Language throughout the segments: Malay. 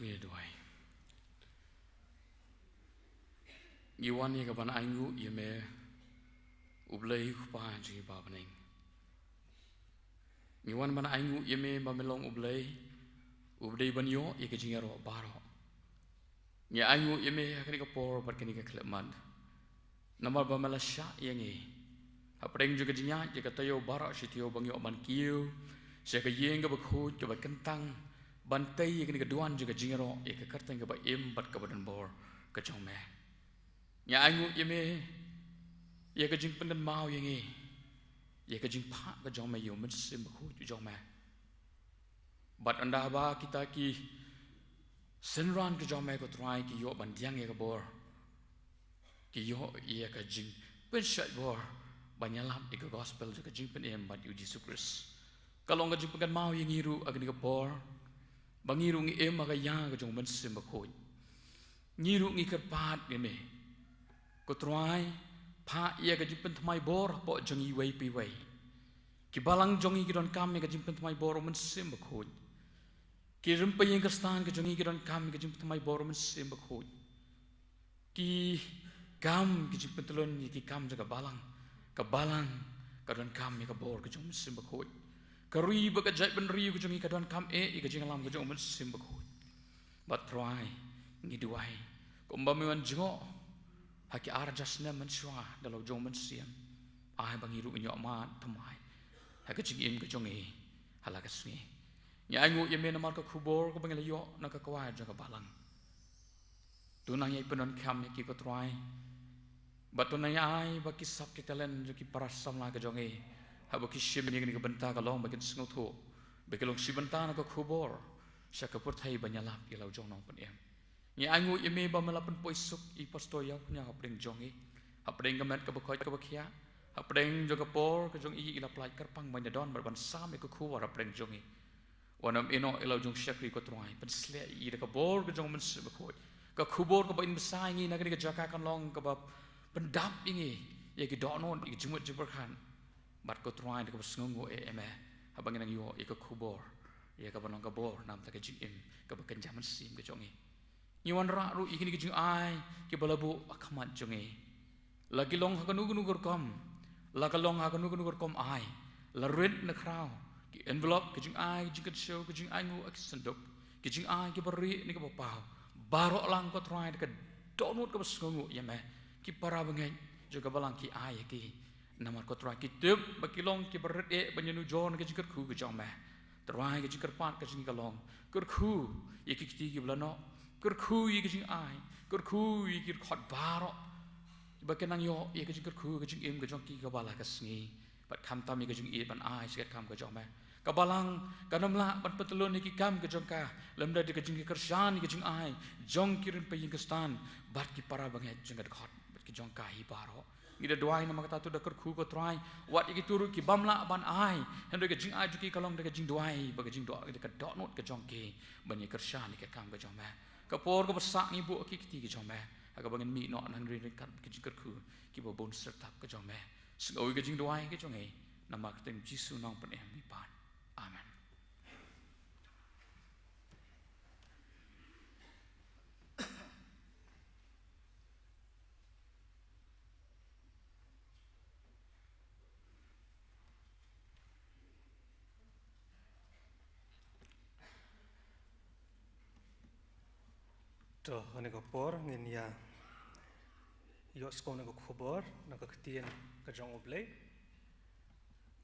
tungi doai. Iwan ye kapan aingu ye me ublei kupa ji babaning. Iwan ban aingu ye me bamelong ublei banyo ye kejingero baro. Ye aingu ye me akani kapor bat kani kakleman. Namar bamalasya ye ngi. Apreng juga jinya je katayo baro sitio bangyo ban kiu. Saya kayeng ka bakhut ka kentang bantai ye kani kaduan juga jingero ye kakartang ka ba im bat ka badan bor ka jongme. Ye aingu ye me ye ka jing pendan mau ye ngi. Ye ka jing pa ka jongme yo men sim bakhut jongme. Bat anda ba kita ki senran ka jongme ko try ki yo ban diang ye ka bor. Ki yo ye ka jing pensat bor banyalam ika gospel juga jing pen em bat yu Jesus Christ. Kalau nga jing pegan mau ye ngiru agni ka bor bangiru ngi em aga ya ka jong men sim bakhut. Ngiru ngi kerpat ye me. Ko try pa ye ka jing pen thmai bor po jong i wei pi wei. Ki balang jong i kidon kam ye ka jing pen thmai bor men sim bakhut. Ki rimpa ye ka stan ka jong i kidon kam ye ka jing pen thmai bor men sim bakhut. Ki kam ki jing pen telon ye ki kam jaga balang ka don kam ye ka bor ka jong men sim bakhut. Ka ri ba ka jai ben ri ka jong i ka don kam e ka jing alam ka jong men sim bakhut. But try ngi duai ko mbamiwan jingo haki ar jasna men shwa dalau jong men sim ai bangiru nyo ma thamai haki jing im ka jong e halaka sngi nya aingu ye me namar ka khubor ko bangela yo na ka kwa jaga balang tunang ye penon kam ki ko try batunay ai baki sap ki talen ki parasam la ka jong e habo ki shim ni ka benta ka long bakin snutho bekelong sibenta na ka khubor sa ka purthai banyala ki lau jong nong pen em ni aingu ye me ba malapan poisuk I pastor ya punya hapdeng jong e hapdeng ka met ka bakhoi ka bakhia hapdeng jo ka por ka jong I ila plai karpang banyadon ban sam ka khuwar hapdeng jong e wanam eno ila jong syakri ko try pen sle I ka bor ka jong men se bakhoi ka khubor ka bain besai ngi na ka jaka kan long ka ba pendap ingi ye ki donon I jumut jumper khan bat ko try ka sngungu e eme habang nang yo ka khubor ye ka banong ka bor nam ta ka jing im ka ba kenjaman sim ka jong e Iwan ra ru ikini kijing ai ki balabu akamat jonge lagi long ha kanu kanu kom la kalong ha kanu kanu kom ai la red na kraw ki envelope kijing ai kijing kan show kijing ai ngu aksendop kijing ai ki bari ni ka pau baro lang ko try ka donut ka basngu yame ki para bangai juga balang ki ai ki namar ko try ki tip bakilong ki baret e banyanu jon ka jingkat khu ka jome try ka jingkat pat ka jing kalong kur khu ye ki ti ki blano Kerkhu ye kejing ai, kerkhu ye kir khot baro. Bakan nang yo ye kejing kerkhu kejing im kejong ki kabala kasngi. Bat kam tam ye kejing i ban ai sikat kam kejong me. Kabalang kanamla ban petelon ye ki kam kejong ka. Lemda de kejing ki kersan ye kejing ai. Jong kirin pe kestan bat ki para banget jeng khot bat ki jong ka hi baro. Ngida doai nama kata tu da kerkhu ko try wat ye ki turu ki bamla ban ai. Hendo kejing ai juki kalong de kejing doai ba kejing doa de ka donot kejong ki ban ye kersan ye kam kejong me. Kapor ko basak ni bu ki kiti ki jome aga bangen mi no nan ri kan ki jikar khu ki bo bon sertap ka jome sngoi ka jing doai ki jonge nama ka tem jisu nong pen em mi pan amen To ane ko por ngin ya yo sko ne ko khobor na ka ktien ka jong oblei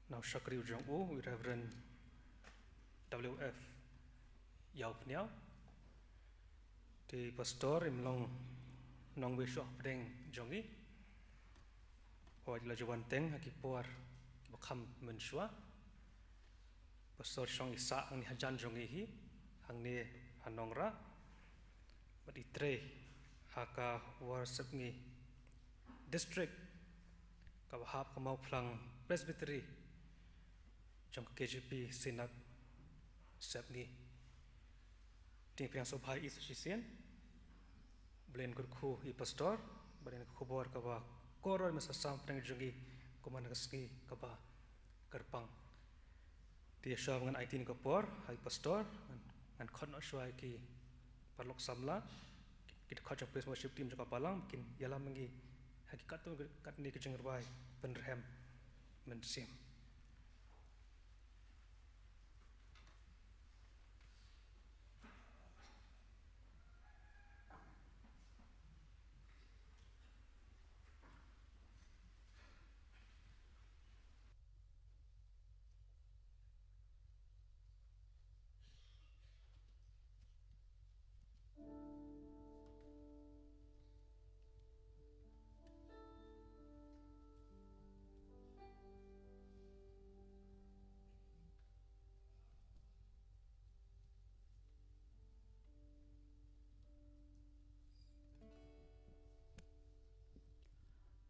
now shakri jong u reverend WF yau pniao ti pastor imlong nong we sho pdeng jongi o la jawan teng ha ki por ki bakham menshwa pastor shong isa ang ni hajan jongi hi hang ne hanongra Itre haka worship ngi district ka hap ka mau phlang presbytery jong KGP sinak sep ngi ting piang so bhai is shisien blen kur khu I pastor balen khobor ka ba koror masa sam prang jongi kuman ski ka ba karpang ti shaw ngan IT ni ko por hai pastor an khon no shwai ki parlok samla kita kau jumpa worship team juga palang mungkin ialah mengi hakikat tu kat ni kejeng ruai penrem mensim.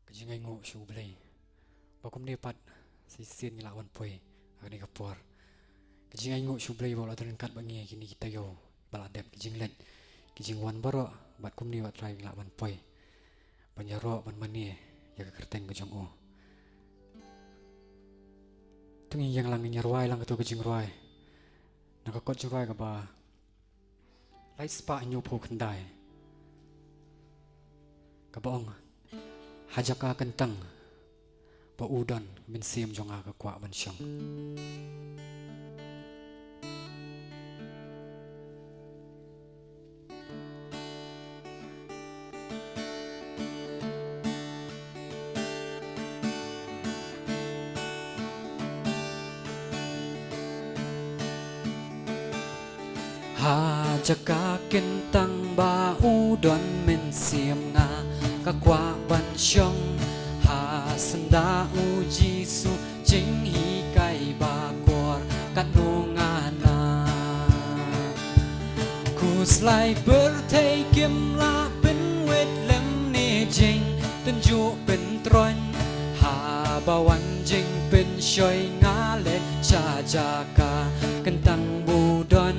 Kajingai ngo shu blay bakum depat sisin ngelawan poy agni kapor kajingai ngo shu blay bola turun kat bangi kini kita yo baladep kajing let kajing wan baro bat kum ni bat rai ngelawan poy banjaro ban mani ya kerteng kajong o tungi yang lang nyarwai lang katu kajing ruai nakakot jurai ka ba lai spa nyu po kendai kabaong hajaka kentang ba udon min sim jonga ka kwa ban syang hajaka kentang ba udon min sim nga kakwa ban syong ha senda uji su jing hi kai ba kor kan nungana ku slai berthei kim la ben wet lem ne jing ten ju ben tron ha ba wan jing ben shoi nga le cha jaka kentang budon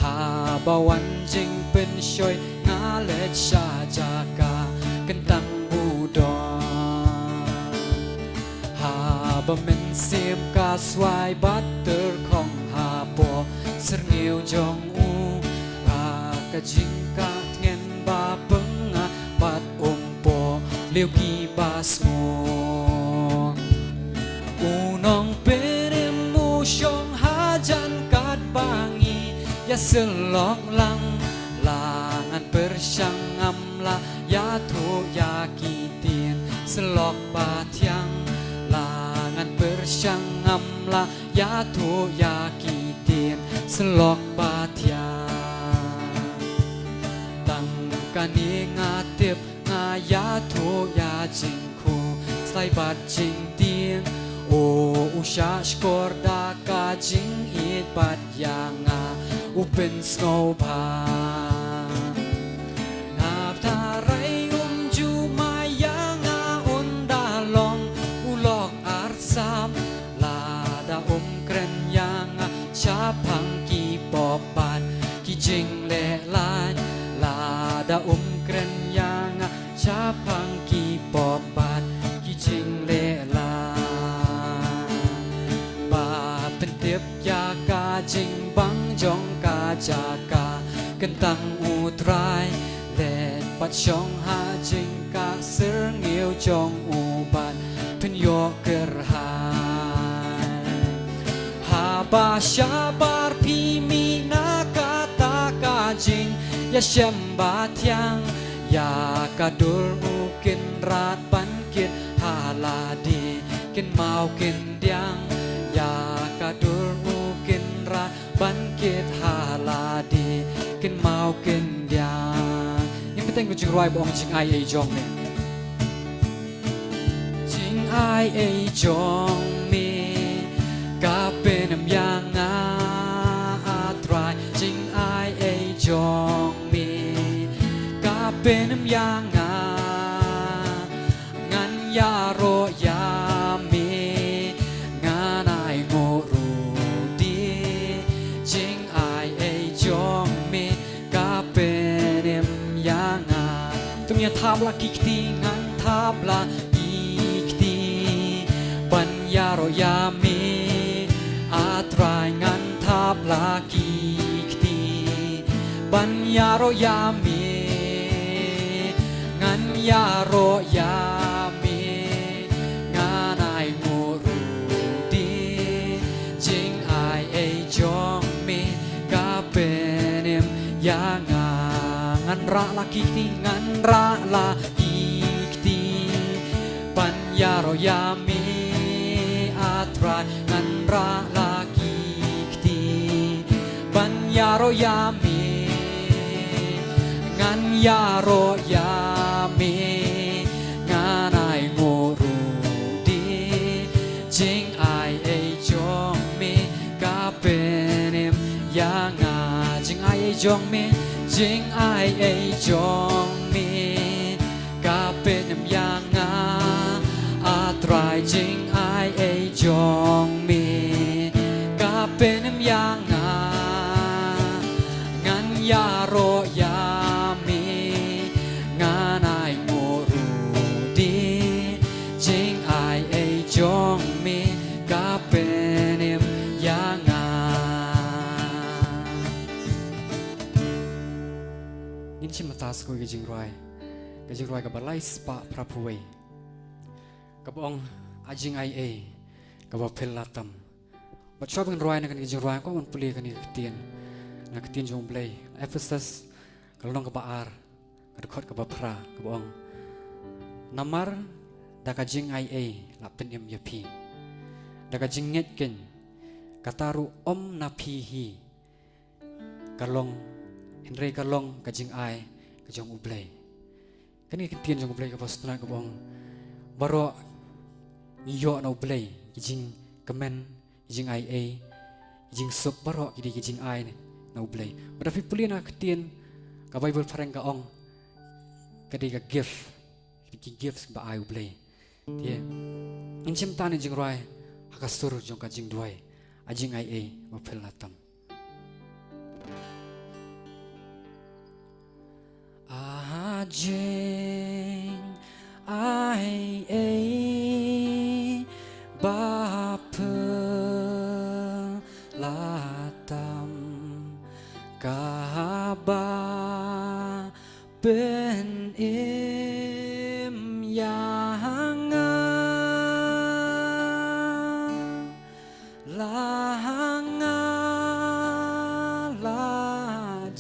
ha ba wan jing ben shoi nga le cha jaka kentang budon ha ba men sim ka swai butter khong ha po ser nghiêu jong u a ka jing ka ngen ba benga bat po liu ki ba smo u nong penem mu shong ha jan kat bangi ya selok lang langan persyangam la ya thu ya kitien selok patiang langan persyangam la ya thu ya kitien selok patiang tang kani ngatip ngaya thu ya jingku slai bat jing tien o usha skor da ka jing it bat yanga upen snow pa chapang ki popan ki jing le lan la da kren yang chapang ki popan ki jing le lan ba pentip ya ka jing bang jong ka jaka kentang utrai le pat shong ha jing ka ser nghiêu jong uban pen yo kerhai ba shabar pi mi na kata ka jing ya shem ba tiang ya kadur mungkin rat ban kit haladi kin mau kin diang ya kadur mungkin rat ban kit haladi kin mau kin diang yang penting ku jing roi bong jing ai ai jong ne jing ai ai jong me ka penem yang atrai jing ai ai jong mi ka penem yang ngan ya ro ya mi ngan ai ngo ru di jing ai ai jong mi ka penem yang tung ya thap la kikti ngan thap la kikti ban ya ro ya mi atrai ngan thap la kikti ปัญญาโรยามีงันยาโรยามีงานายงูรูดีจิงไอเอจงมีกาเป็นเอ็มยางางันระลากิติงันระลากิติปัญญาโรยามีอัตรายงันระลากิติปัญญาโรยามีงันยาโรยามีงานายงูรูดีจิงไอเอจงมีกาเป็นเอ็มยางาจิงไอเอจงมีจิงไอเอจงมีกาเป็นเอ็มยางาอัตรายจิงไอเอจงมีกาเป็นเอ็มยางางันยาโรยามีงานายงูรูดีจิงไอเอจงมีกาเป็นเอ็มยางายินชิมตาสกุยกจิงรอยกับบัลไลสปะพระผู้เวกับองอาจิงไอเอกับเพลลาตัมบัดชอบกันรอยนักจิงรอยก็มันเปลี่ยนกันอีกเตียนนักเตียนจงเปลย์เอฟเฟซัสกับลองกับบาอาร์กับคดกับพระกับองนามารดักจิงไอเอหลับเป็นเอ็มยพีดักจิงเงียดกินกตารุอมนาพีฮีกับลองเห็นเรกับลองกับจิงไอกับจงอุเบลย์กันนี่เตียนจงอุเบลย์กับพระสตนากับองบารอนิยอนาอุเบลย์จิงกับเมนจิงไอเอจิงสุบบารอกิดีจิงไอเนี่ยนาอุเบลย์บัดฟิปลีนักเตียนกับไบเบิลพระงกับองก็ได้กับกิฟต์ที่กิฟต์บ่ายอุเบลย์ที่อินชิมตานี่จิงรอยฮักสุรจงกับจิงด้วยอาจิงไอเอมาเพลลาตัมอาจิงไอเอบาเพลาตัมกาบาเป็นเอ็มยางาลางาลา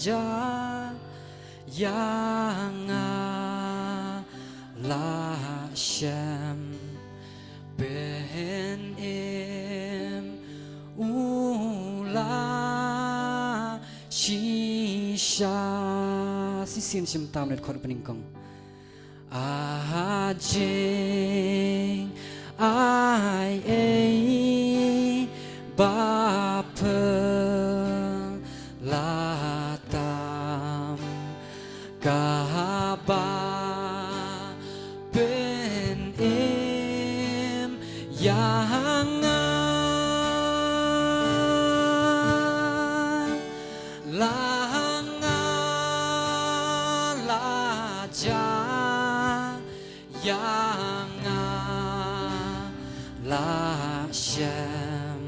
จายางาลาเชมเป็นเอ็มอูลาชิชาสิสินชิมตามเน็ตคอร์ดเป็นกงอาเจงไอเอบาเพลาตามกาบาเป็นเอ็มยางาลางาลาจายางาลาเชม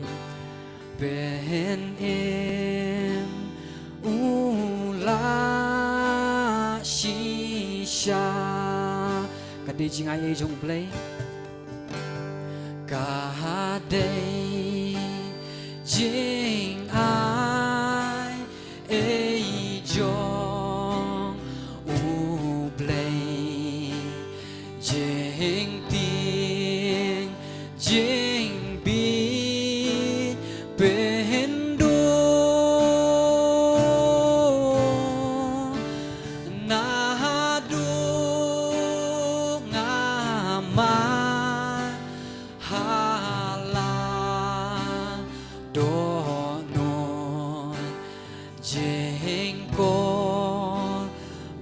เป็นเอ็มอูลาชิชากะดีจิงไอเอจงเปลย์กาเดจิงไอเอจงอูเปลย์จิงติงจิงบีเป็นดูนาดูงามาฮาลาโดนอนเจงโก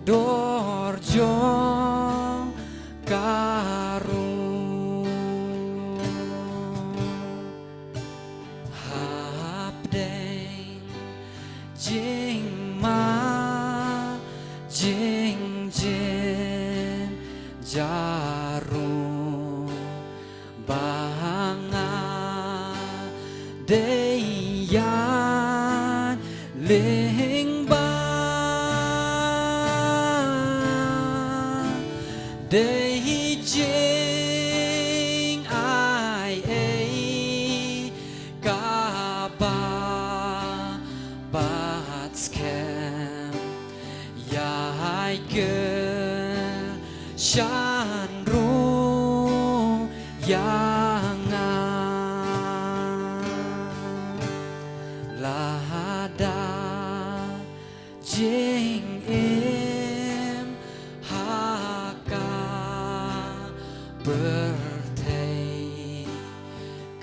ดอร์จงการุจิงมาจิงเจนจารุบางาเดยานเลงบา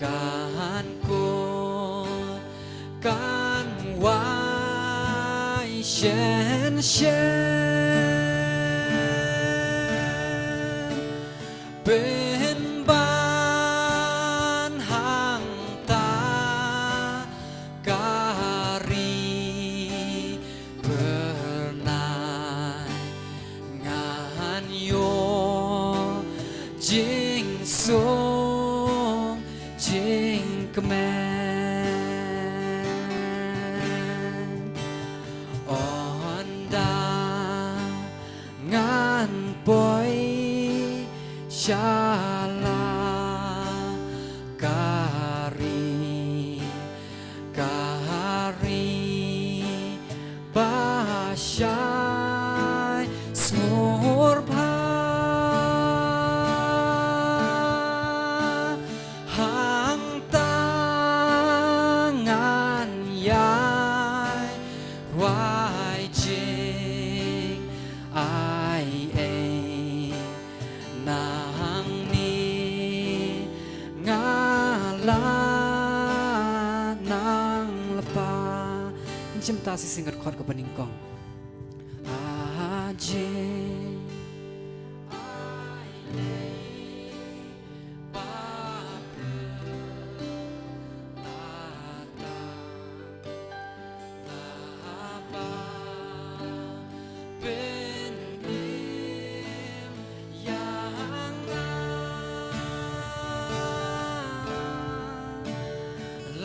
การกูการไว้เช่นเป็นบ้านห่างตาการีเพื่อนายงานโยจิงสูงจิงกแมอ่อนดางานปล่อยชาลาการีบาชายสมุรพาห่างตางานยายวายจริงไอเองนางนี้งาลานางละปาจำตาสิสิงกัดคอดกับปนิงกองอาเจ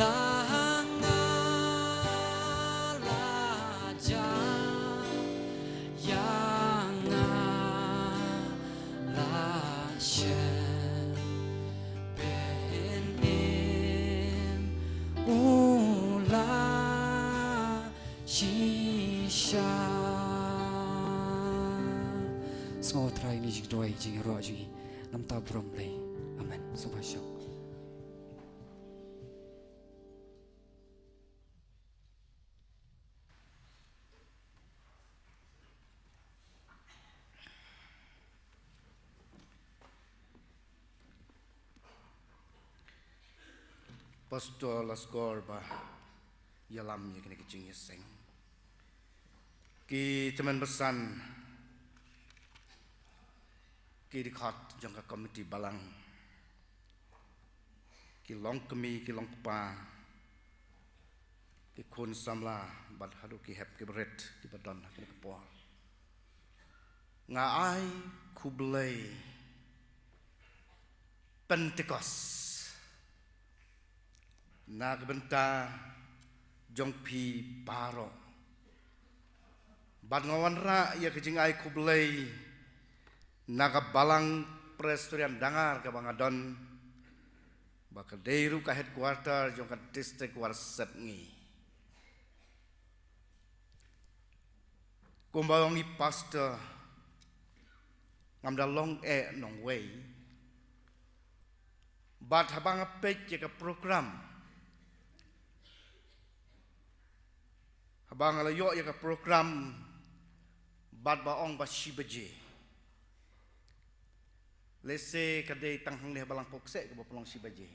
ลางาลาจายางาลาเชเป็นเอ็มอูลาชิชาสงบทรายนี้จิกด้วยจริงรอจริงน้ำตาพรมเลยอาเมนสุภาพ Pastor Laskor ba yalam ya kini kecing yeseng. Ki teman besan ki dikat jangka komiti balang. Ki long kemi ki long pa. Ki kun samla bad hadu ki hep ki beret ki badon kini kepol. Ngai kublai Pentecost. Nagbenta jongpi paro bad ngawan ra ya kejing ai kublai naga balang prestorian dangar ka bangadon baka deiru ka headquarter jong ka district warset ngi kumbawangi pastor ngamda long nong way bad habang pek ya ka program Habang alayo ya ka program bad baong ba shibaje. Lese kadai tanghang leh balang pokse ke pelong shibaje.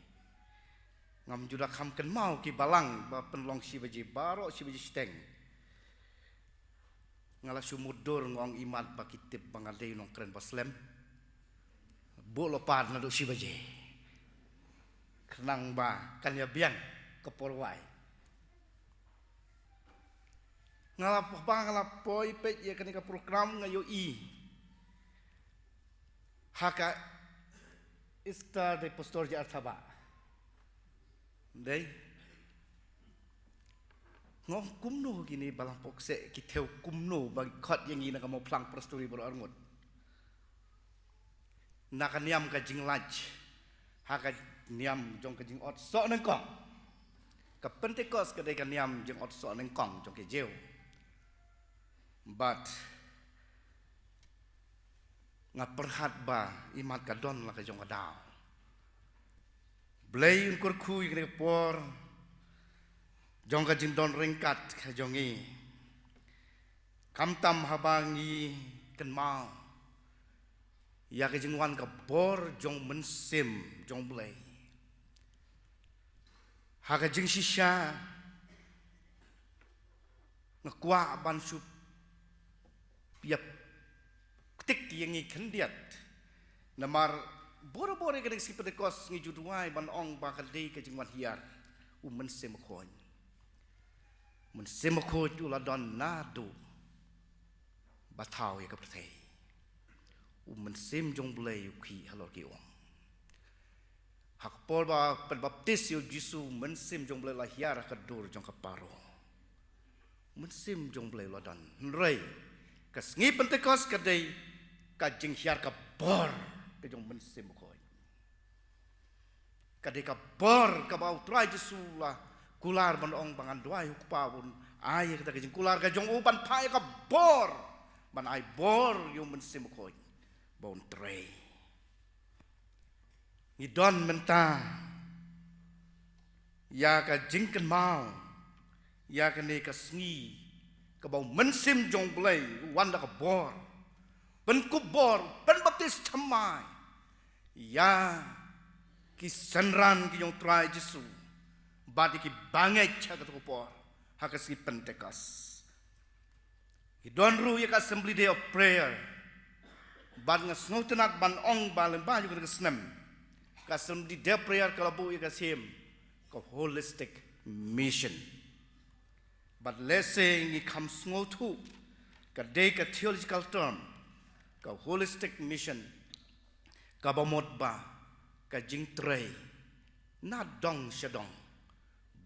Ngam juda kham ken mau ki balang ba penlong shibaje baro shibaje steng. Ngala sumudur ngong imat ba kitip bangadai nong keren baslem. Bo lopad na do shibaje. Kenang ba kan ya biang kepolwai. Ngalap bang ngalap poi pet ya kenika program ngayo i haka ista de pastor ja arthaba dei ngom kumno gini balang pokse ki theu kumno bagi khot yang ina kamo plang pastori bor arngot nakaniam ka jing laj haka niam jong ka jing ot so nang kong ka Pentecost ka dei ka niam jing ot so nang kong jong ke jeu. But ngaperhat ba imat kadon la ka jong kadao. Blay un kurku ikne por jong ka jindon ringkat ka jongi. Kamtam habangi ken mau. Ya ka jingwan ka bor jong mensim jong blay. haka jing shisha ngakwa ban sup piap tik tiangi kendiat namar boro-boro kadang si Pentecost ngi juduai ban ong bakal dei ke jingwan hiar men semakon men semakon ula don nado batau ya ka perthei men sem jong blai ki halor ki ong hak por ba baptis yo jisu men sem jong blai la hiar ka dur jong ka paro men sem jong blai la don rei ka ngi Pentecost ka dei ka jing hiar ka bor ke jong men semakon kadeka bor ka bau trai Jesu la kular ban ong bangan duai huk pawun ai kita kejing kular ka jong uban pai ka bor ban ai bor yo men simkoi bon trai ni don menta ya ka jingken mau ya ka ne ka sngi ka bau men sim jong blai wan da ka bor ben ku bor ben baptis chamai ya ki sanran ki yong try Jesu badi ki bangai cha ka por haka si Pentecost ki don ru ya ka assembly day of prayer bad nga snotenat ban ong balen ba yu ka snem ka assembly day of prayer ka bu ya ka sim ka holistic mission but let's say ni kam snotu ka day ka theological term ka holistic mission ka ba mod ba ka jing tray na dong shadong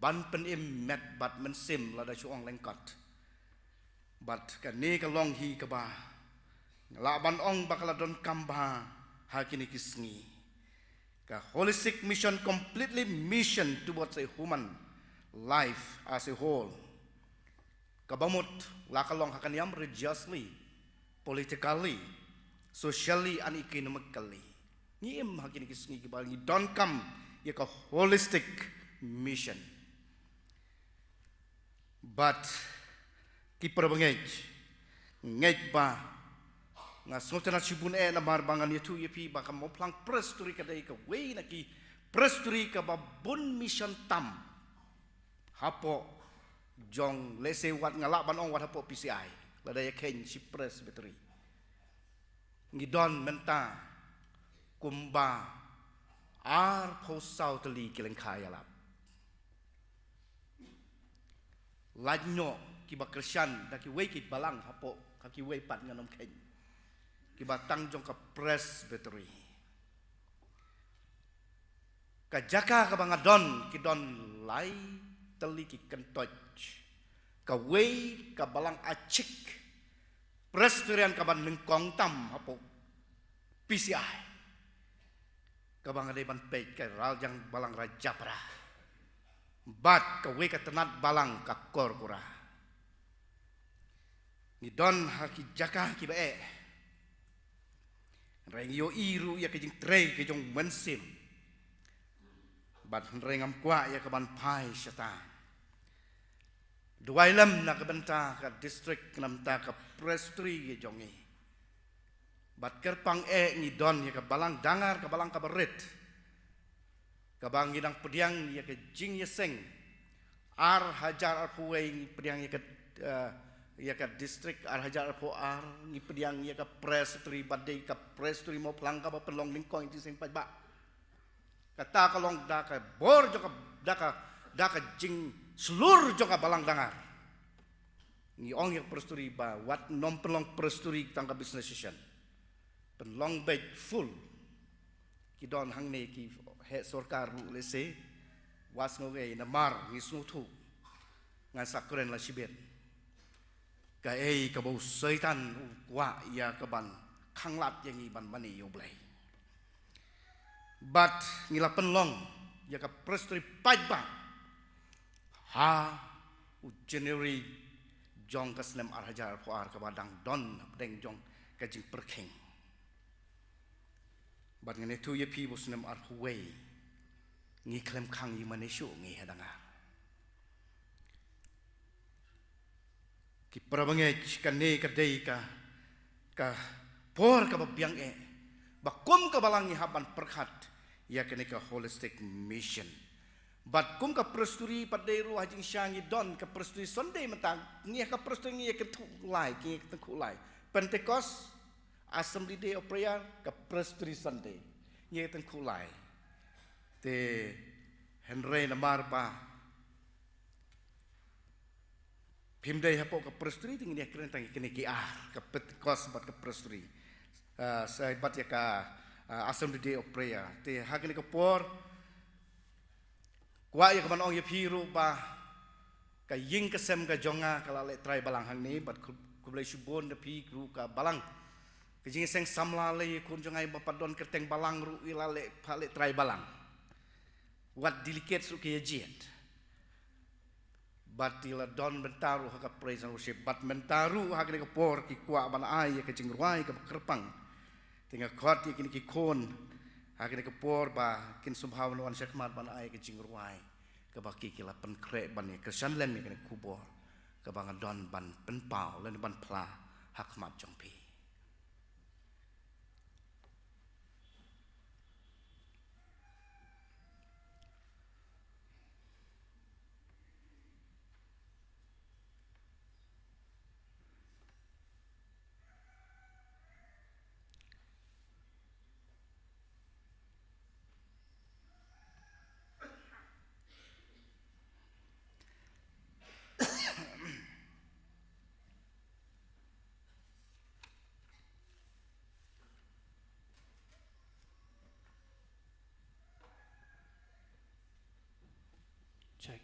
ban pen im met bat men sim la da chuang lengkot bat ka ni ka long hi ka ba la ban ong bakala don kamba ha kini kisngi ka holistic mission completely mission towards a human life as a whole ka bamut la ka long hakaniam religiously politically socially and economically ni em hakini kisngi ki ba ni don't come ya ka holistic mission but ki perbengej ngej ba nga sotena sibun na marbangan yetu yepi ba ka moplang presturi ka dai ka we na ki presturi ka ba bun mission tam hapo jong lese wat ngala ban ong wat hapo PCI la dai ken si presbytery ngi don menta kumba ar posau teli kileng kaya lap lajno ki ba Christian da ki we ki balang hapo ka ki we pat nganom ken ki ba tang jong ka presbytery ka jaka ka bangadon ki don lai teli ki kentoj ka we ka balang acik presbyterian ka ban nengkong tam hapo PCI kabang ada ban pej ka ral jang balang raja pra bat ka we ka tenat balang ka kor kura ni don haki jaka ki bae reng yo iru ya ke jing trei ke jong mensim bat rengam kwa ya ka ban pai syata duai lam na ka benta ka district nam ta ka presbytery ke jongi bat kerpang ni don ya ka balang dangar ka balang ka berit ka bang ngidang pediang ya ka jing yeseng ar hajar ar puwei pediang ya ka district ar hajar ar ar ni pediang ya ka presbytery badai ka presbytery mo plang ka ba pelong lingkong ti sing ba kata ka long da ka bor jo ka da ka jing seluruh jo ka balang dangar ni ong ya presbytery ba wat nom pelong presbytery tangka business session penlong bed full ki don hang ne ki he sorkar le se was ngoge na mar ni snutu ngan sakren la sibet ka ka bau setan wa ya ka ban khang lat yang i ban mani yo blai but ngila penlong ya ka presbytery paj ba ha u January jong ka snem ar hajar po ar ka badang don deng jong ka jing perking bat ngene tu ye pi bosnem ar huwei ngi klem khang yi maneshu ngi hadanga ki prabange chikane ka dei ka por ka babyang bakum ka balangi haban perkhat ya kene ka holistic mission Bat kum ka presturi padairu hajing syangi don ka presturi Sunday mentang ngia ka presturi ngia ketukulai ki ketukulai Pentecost Assembly Day of Prayer ka presturi Sunday ngia ketukulai te Henry namar ba pimdai hapo ka presturi ting ngia keren tang kini ki ka Pentecost bat ka presturi saya bat ya ka Assembly Day of Prayer te hakini ka por Kuat ya keman ong ya piru ba ka ying kesem ka jonga kala le trai balang hang ni bat ku boleh subon de pi gru ka balang ke jing seng samla le kun jongai ba padon kerteng balang ru ila le pa le trai balang wat delicate su ke jet bat ila don bentaru ha ka praise and worship bat mentaru ha ke por ki kuat ban ai ke jing ruai ka kerpang tinga khot ki ki kon Akhirnya kepor ba kin subhawan wan syakmat ban ai ke jingruai ke baki kila pen krek ban ke sanlen ni kena kubor ke bangan don ban pen pau len ban pla hakmat jongpi Check.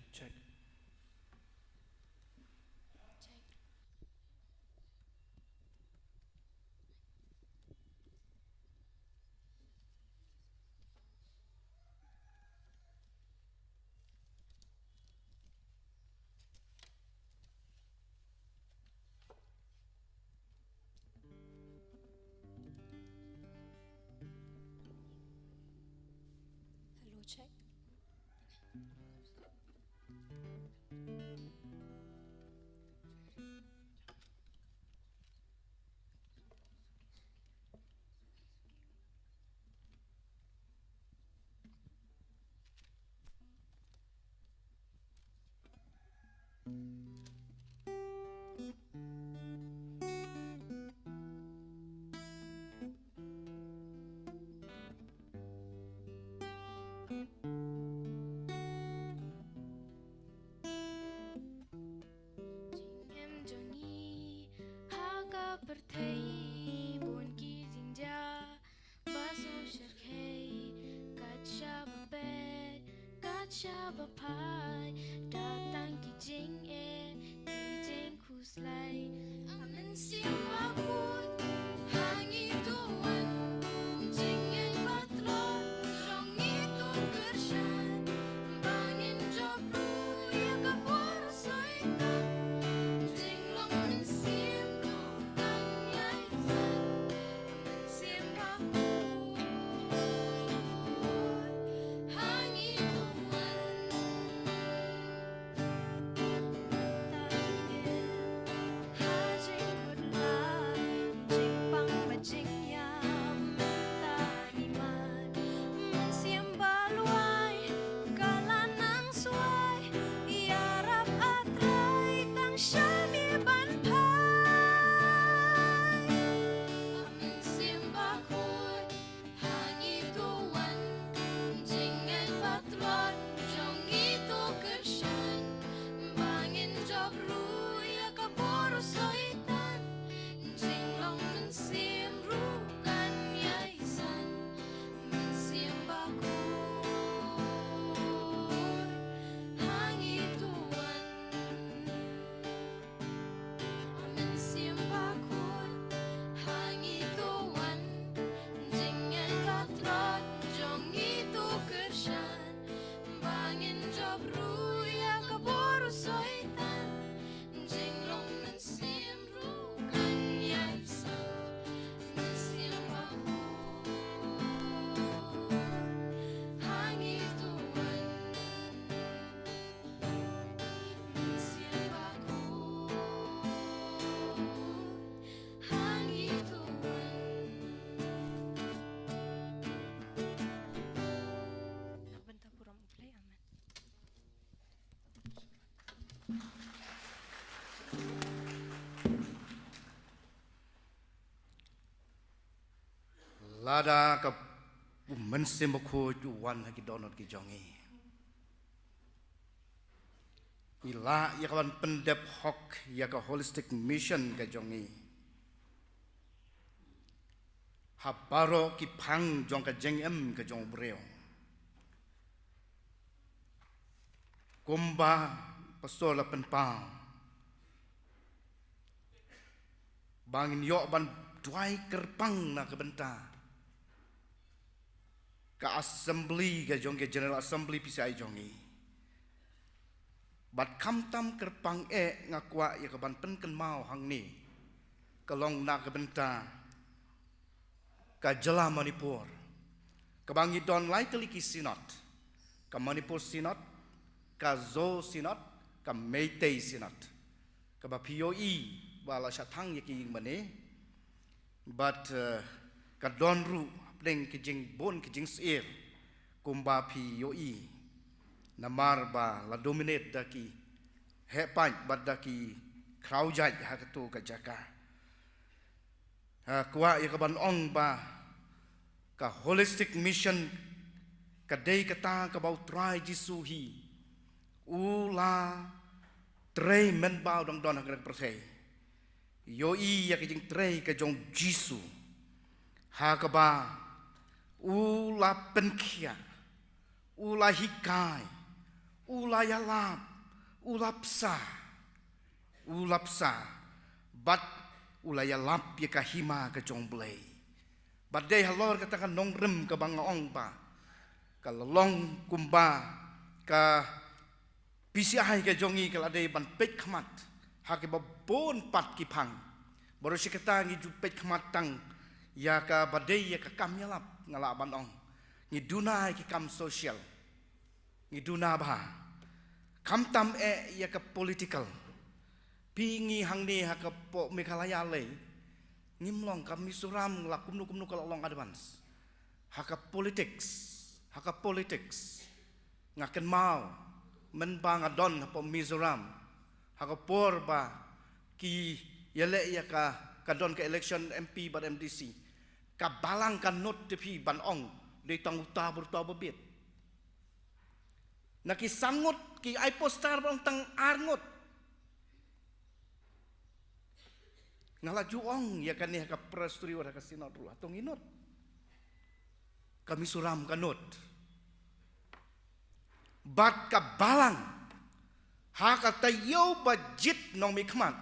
Hello, check. Bertei bun ki jinja baso sherkei kacha babet kacha bapai datang ki jing ki jing kuslai amen sim wakut hangi tuan jing patlon jongi tu kershan bangin jopru ya kapor soitan jing long sim Hajing good life. bada ka mensim ko juan haki donot ki jongi ila ya kawan pendep hok ya ka holistic mission ka jongi habaro ki phang jong ka jeng em ka jong breo kumba pasola penpang bangin yo ban duai kerpang na ka benta ka assembly ka jong ke general assembly PCI jongi bat kam tam kerpang ngakwa ya kaban pen ken mau hang ni kalong na ka benta ka jela Manipur ka bangi don lai kali ki sinot ka Manipur sinot ka zo sinot ka Meitei sinot ka ba POE bala syathang yaki mane but ka don ru pleng ki jing bon ki jing sir kumba POE namar ba la dominate daki hepan badaki kraujaj hakatu ka jaka kwa ya kaban ong ba ka holistic mission ka dei kata ka bau try jisuhi ula trei men bau dong don hakrak persei yo i ya kijing trei ka jong jisu ha ka ba ula penkia ula hikai ula yalap ulapsa bat ula yalap ya kahima ka jong blei bat dei halor katakan nong rem ka bangaong ba ka lolong kumba ka PCI ka jongi ka ladei ban pet khamat ha ke ba bon pat ki phang baru sikata ngi ju pet khamat tang ya ka badei ya ka kam yalap ngala ban ong ngi dunai ki kam social ngiduna ba kam tam ya ka political pingi hang ni ha ka po Meghalaya le ngimlong ka Mizoram la kumnu ka long advance ha ka politics ngaken mau men bang adon po Mizoram ha ka por ba ki yale ya ka don ka election MP ba MDC ka balang ka not tepi ban ong de tang uta berta bebet naki sangut ki ai postar bang tang arngut ngala juong ya kan ni ka prasturi wa ka sinot ru atong inot kami suram kanot bat ka balang ha ka tayo budget nong mikman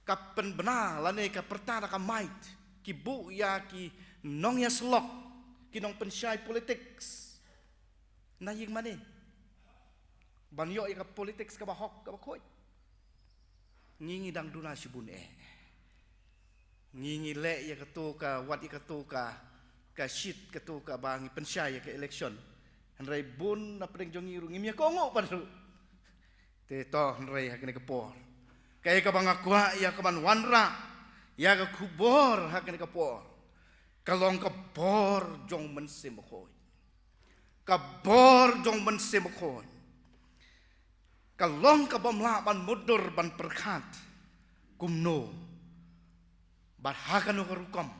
ka penbena lane ka pertana ka might ki bu ya ki nong ya slok ki nong pensyai politics na ying mani banyo ika politics ka bahok ka bakoy ngingi dang duna sibun ngingi le ya katu ka wat ikatu ka shit katu ka bangi pensyai ka election hanrai bun na pring jongi ru ngimya kongo padu te to hanrai hakne ka por kay ka bang akwa ya ka ban wanra ya ka kubor hakne ka por kalong ka por jong mensim koy kabor jong mensim koy kalong ka bamla ban mudur ban perkat kumno bat hakanu karukam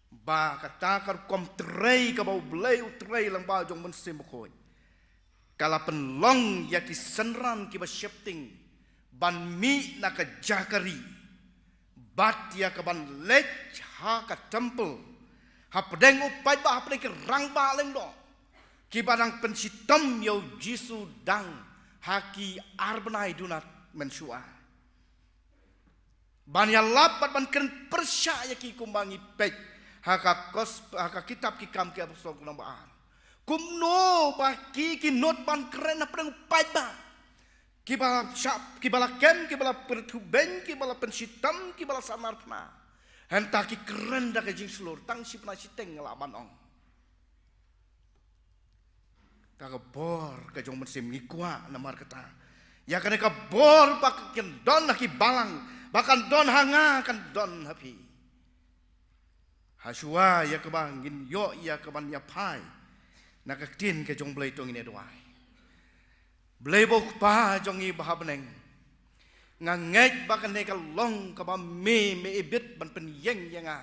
ba kata karukam trei ka bau blei utrei lang ba jong mensim koy kala penlong ya ki senran ki ba shifting ban mi na ka jakari bat ya ka ban lech ha ka temple ha pedeng upai ba ha pedeng ke rang ba leng do ki badang pensitam yo jisu dang haki arbenai dunat mensua ban ya lapat ban ken persya ya ki kumbangi pek haka kitab ki kam ki apostol kunambaan kumno ba ki not ban keren na pedang upai ba ki bala syap ki bala kem ki bala pertuben ki bala pensitam ki bala samartna henta ki keren da ke jing seluruh tang si pena siteng ngelaban ong kagabor ka jong mensim ngikwa namar kata ya kana ka bor bak ken don ki balang bakan don hanga kan don hapi hasua ya ka bangin yo ya ka ban ya pai nakaktin ka jong blai tong ine doai blai bok pa jong i bahabneng ngangek bakan ne ka long ka ba me ibit ban pen yeng yanga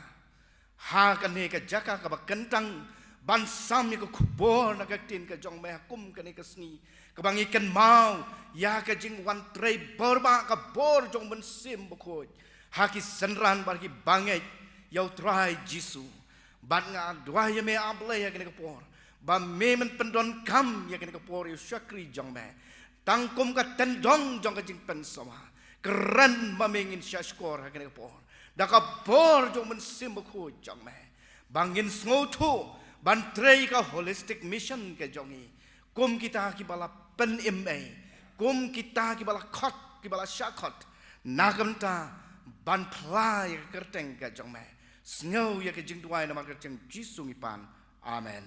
ha kan ni ka jaka ka ba kentang ban sam ni ka kubor na ka tin ka jong me kum ka ni ka sngi ka bang ikan mau ya ka jing wan trei borba ka bor jong men sim bokoj ha ki senran bar ki bangai yau trai jisu ban nga dua ya me able ya ka ni ka por ba me men pendon kam ya ka ni ka por yu syakri jong me tangkum ka tendong jong ka jing pen sama keren mamengin syashkor ha ka ni ka por daka bor jong men sim bokoj jong me bangin sngotu ban trei ka holistic mission ke jongi kum kita ki bala pen ma kum kita ki bala khot ki bala shakot nagamta ban plai kerteng ke jong me sngo ya ke jing tuai na ma kerteng jisu ngi pan amen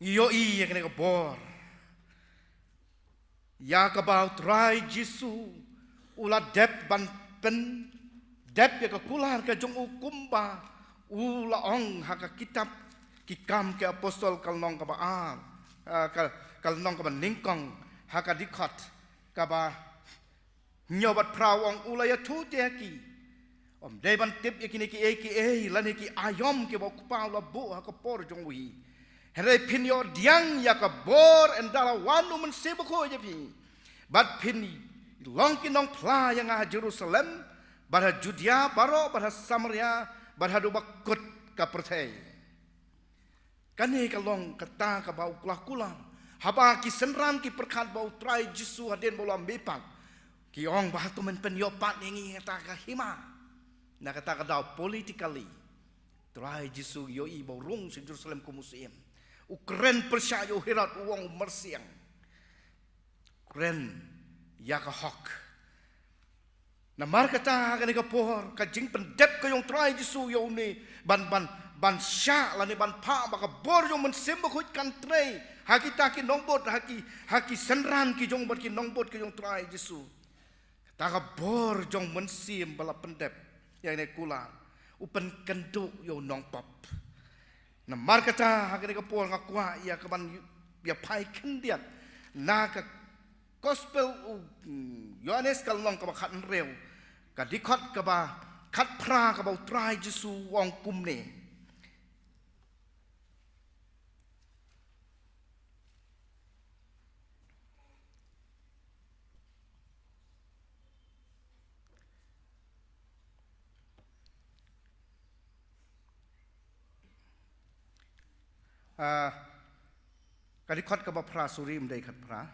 yo i ya ke ka bor ya ka bau trai jisu ula dep ban pen dep ya ka kular ka jong ukumba ula ong haka kitab kikam ke apostol kalnong ka ba kalnong ka ba ningkong haka dikot ka ba nyobat prawong ula ya tu te ki om deban tip ya kini ki lan ki ayom ke ba kupa la bu haka por jong wi hele pin yo diang ya ka bor endala wanu men sebo ko ya pi bat pin long kinong pla yang ah Jerusalem barha Judea baro barha Samaria barha do bakut ka perthai kane ka long kata ka bau kula haba ki senran ki perkhat bau trai Jisu haden bolam bepak ki ong bah tu men pen yo pat ngi ta ka hima na kata ka dau politically trai Jisu yo i bau rung si Jerusalem ku musim ukren persyayo hirat uang mersiang kren ya ka hok na mar kata ka ni ka por ka jing pendep ka yung try Jisu yo ni ban sya la ni ban pa ba ka bor yung men sembo khut kan trei hakita ki nongbot haki senran ki jong bot ki nongbot ki yung try Jisu kata ka bor jong men sim bala pendep yang ni kula upen kenduk yo nong pop na mar kata hakini ka por nga kwa ya ka ban ya pai kendiat na ka gospel Yohanes kalong ka ba khat rew ka dikot ka ba khat pra ka ba try Jisu wong kum ne kadikot ka ba pra surim dai khat pra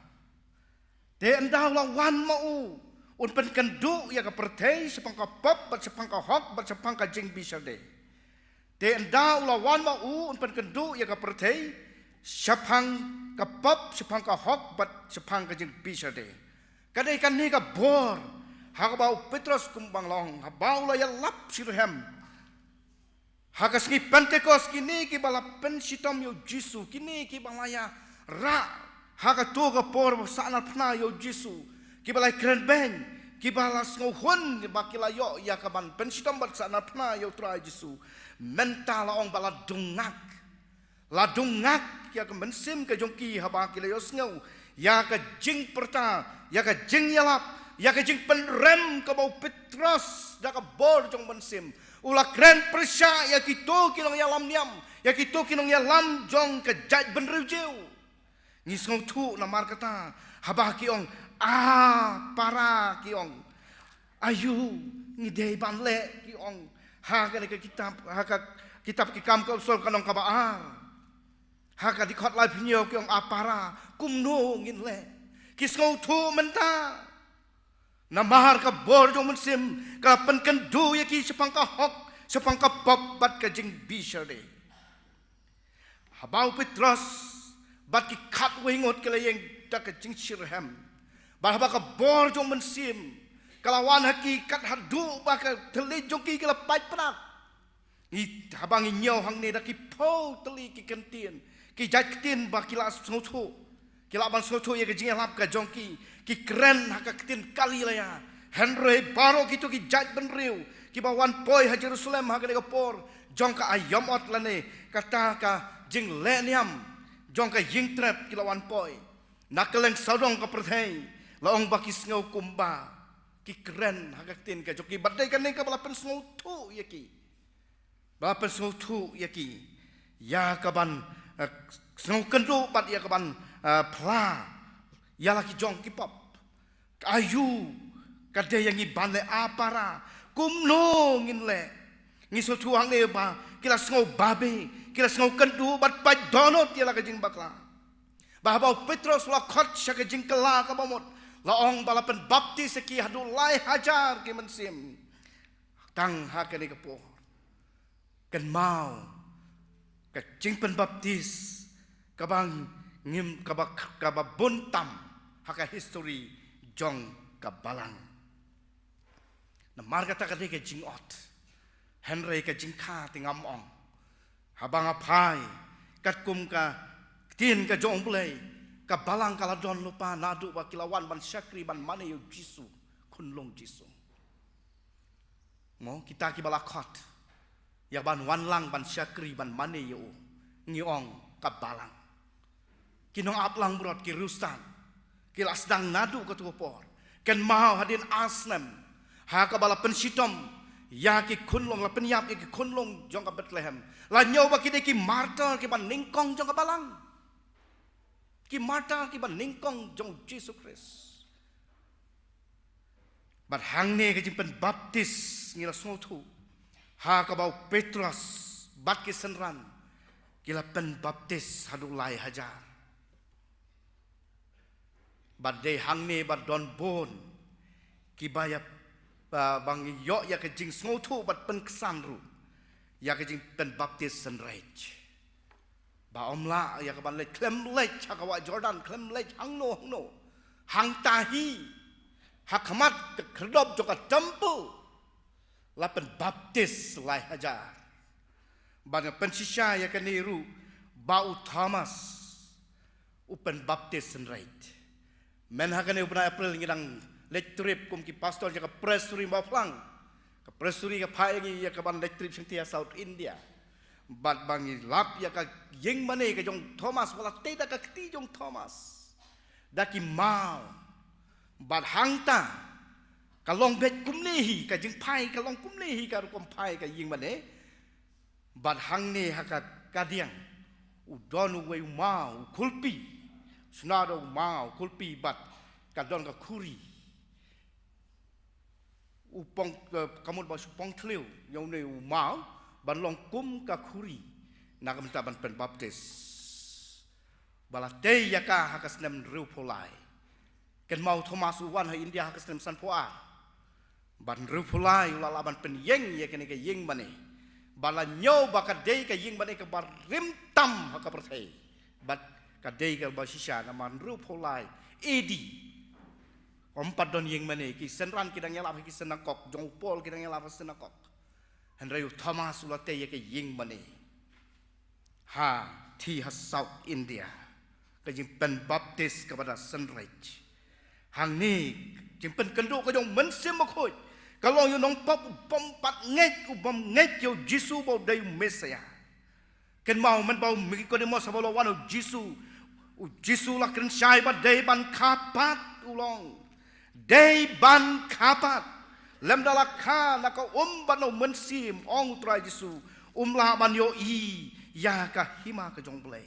te andau la wan mau un pen kendu ya ka pertei sepang ka pop bat sepang ka hok bat sepang ka jing bisar de te andau la wan mau un pen kendu ya ka pertei sepang ka pop sepang ka hok bat sepang ka jing bisar de kadai kan ni ka bor ha ka bau Petrus kumbang long ha bau la ya lap sirhem hakas ki Pentecost kini ki bala pensitom yo Jisu kini ki balaya ra haka to ka por sana pna yo Jisu ki bala kren ben ki bala sngohon ki bakila yo ya ka ban pensitom bat sana pna yo tra Jisu mental ong bala dungak la dungak ya ka mensim ka jongki ha bakila yo sngo ya ka jing perta ya ka jing yalap ya ka jing penrem ka bau Petrus da ka bor jong mensim ula kren persya ya kito kinong yalam niam ya kito kinong yalam jong ke jaj benriu jeu ni song tu na mar kata haba kiong para kiong ayu ni dei ban le kiong ha ka ke kitab ki kam ko sol kanong kabaar ha ka di khot lai phnyo kiong para kumno ngin le ki song tu menta na mahar ka bor jong mensim ka pen kendu ya ki sepang ka hok sepang ka pop bat ka jing bisar de habau Petrus bat ki khat wingot ka layeng ta ka jing sirhem ba haba ka bor jong mensim kalawan haki kat hadu ba ka tele jong ki kala pai prak i habang nyo hang ne da ki po teli ki kentien ki jat tin ba kila socho kila ban socho ya ka jing lap ka jong ki keren haka ketin kali lah ya Henry baro gitu ki jat benriu ki bawan poi ha Jerusalem haka de por jong ka ayam ot lane kata ka jing leniam jong ka ying trap ki lawan poi nakeleng saudong ka perthai laong baki sngo kumba ki keren hagak tin ka joki badai kan ka bala pen sngau thu yaki bala pen sngau thu yaki ya ka ban sngau kendu bat ya ka ban pla ya laki jong ki pop ayu ka de yang iban le apara kumno ngin le ngiso thuang ne ba kila sngau babe kila sngau kendu bat pa donot ya laki jing bakla bahwa Petrus la khot syaka jing kala ka bomot laong balapan baptis ki hadu lai hajar ki mensim tang hakani ka po kan mau ka jing pen baptis ka bang ngim ka ba buntam haka history jong ka balang na marga ta ka de ka jing ot Henry ka jing kha tingam ong habang apai kat kum ka tin ka jong play ka balang kala don lupa nadu wa kilawan ban syakri ban mane yo jisu kunlong jisu mo kita ki balakot ya ban wan lang ban syakri ban mane yo ngiong ka balang kinong aplang brot ki rustan kilas dang nadu ka tupor ken mau hadin asnem ha ka bala pensitom ya ki kunlong la penyap ki kunlong jong ka Bethlehem la nyoba ki de ki martel ki ban ningkong jong ka balang ki mata ki ban ningkong jong Jesus Christ bat hang ne ke jimpen baptis ngila sotu ha ka bau Petrus bat ki senran kila pen baptis hadu lai hajar bat de hang ne bat don bon ki baya bang yo ya ke jing sotu bat pen kesan ru ya ke jing pen baptis senrage ba omla ya ka ban le klem le chakawa Jordan klem le hang no hang tahi hakmat kredop joka temple lapen baptis lai hajar ban pen sisha ya ka niru bau Thomas upen baptis right men ha ka ne upna April ngidang le trip kum ki pastor ja ka presuri ba plang ka presuri ka phai ya ka ban le trip sing tia South India bat bangi lap ya ka yeng mane ka jong Thomas wala teda ka kti jong Thomas daki mau bat hangta ka long bet kumnehi ka jing pai ka long kumnehi ka kum pai ka yeng mane bat hangne ha ka kadiang udon we mau kulpi sunado mau kulpi bat ka don ka kuri upong kamut ba supong tliu yong ne mau ban long kum ka khuri na kam ta ban pen baptis balate ya ka hakas nem ru polai ken mau Thomas wan ha India hakas nem san poa ban ru polai la ban pen yeng ya ken ke yeng bane bala nyo ba ka dei ka yeng bane ka bar rim tam ha ka perthei bat ka dei ka ba shisha na man ru polai edi ompat don yeng bane ki senran ki dang yalap ki senakok jong pol ki dang yalap senakok Henry Thomas ulate ye ke ying mane ha thi ha South India ke jing pen baptis kepada Sunrise hang ni jing pen kenduk ke jong mensim khoi kalau you nong pop pompat ngek u bom ngek yo Jisu bo dai Messiah ken mau men bau mi ko de mo sabolo wanu Jisu la ken shai ba dai ban kapat ulong dai ban kapat lem dalakha na ka bano mensim ong trai Jisu la ban yo i ya ka hima ka jong blai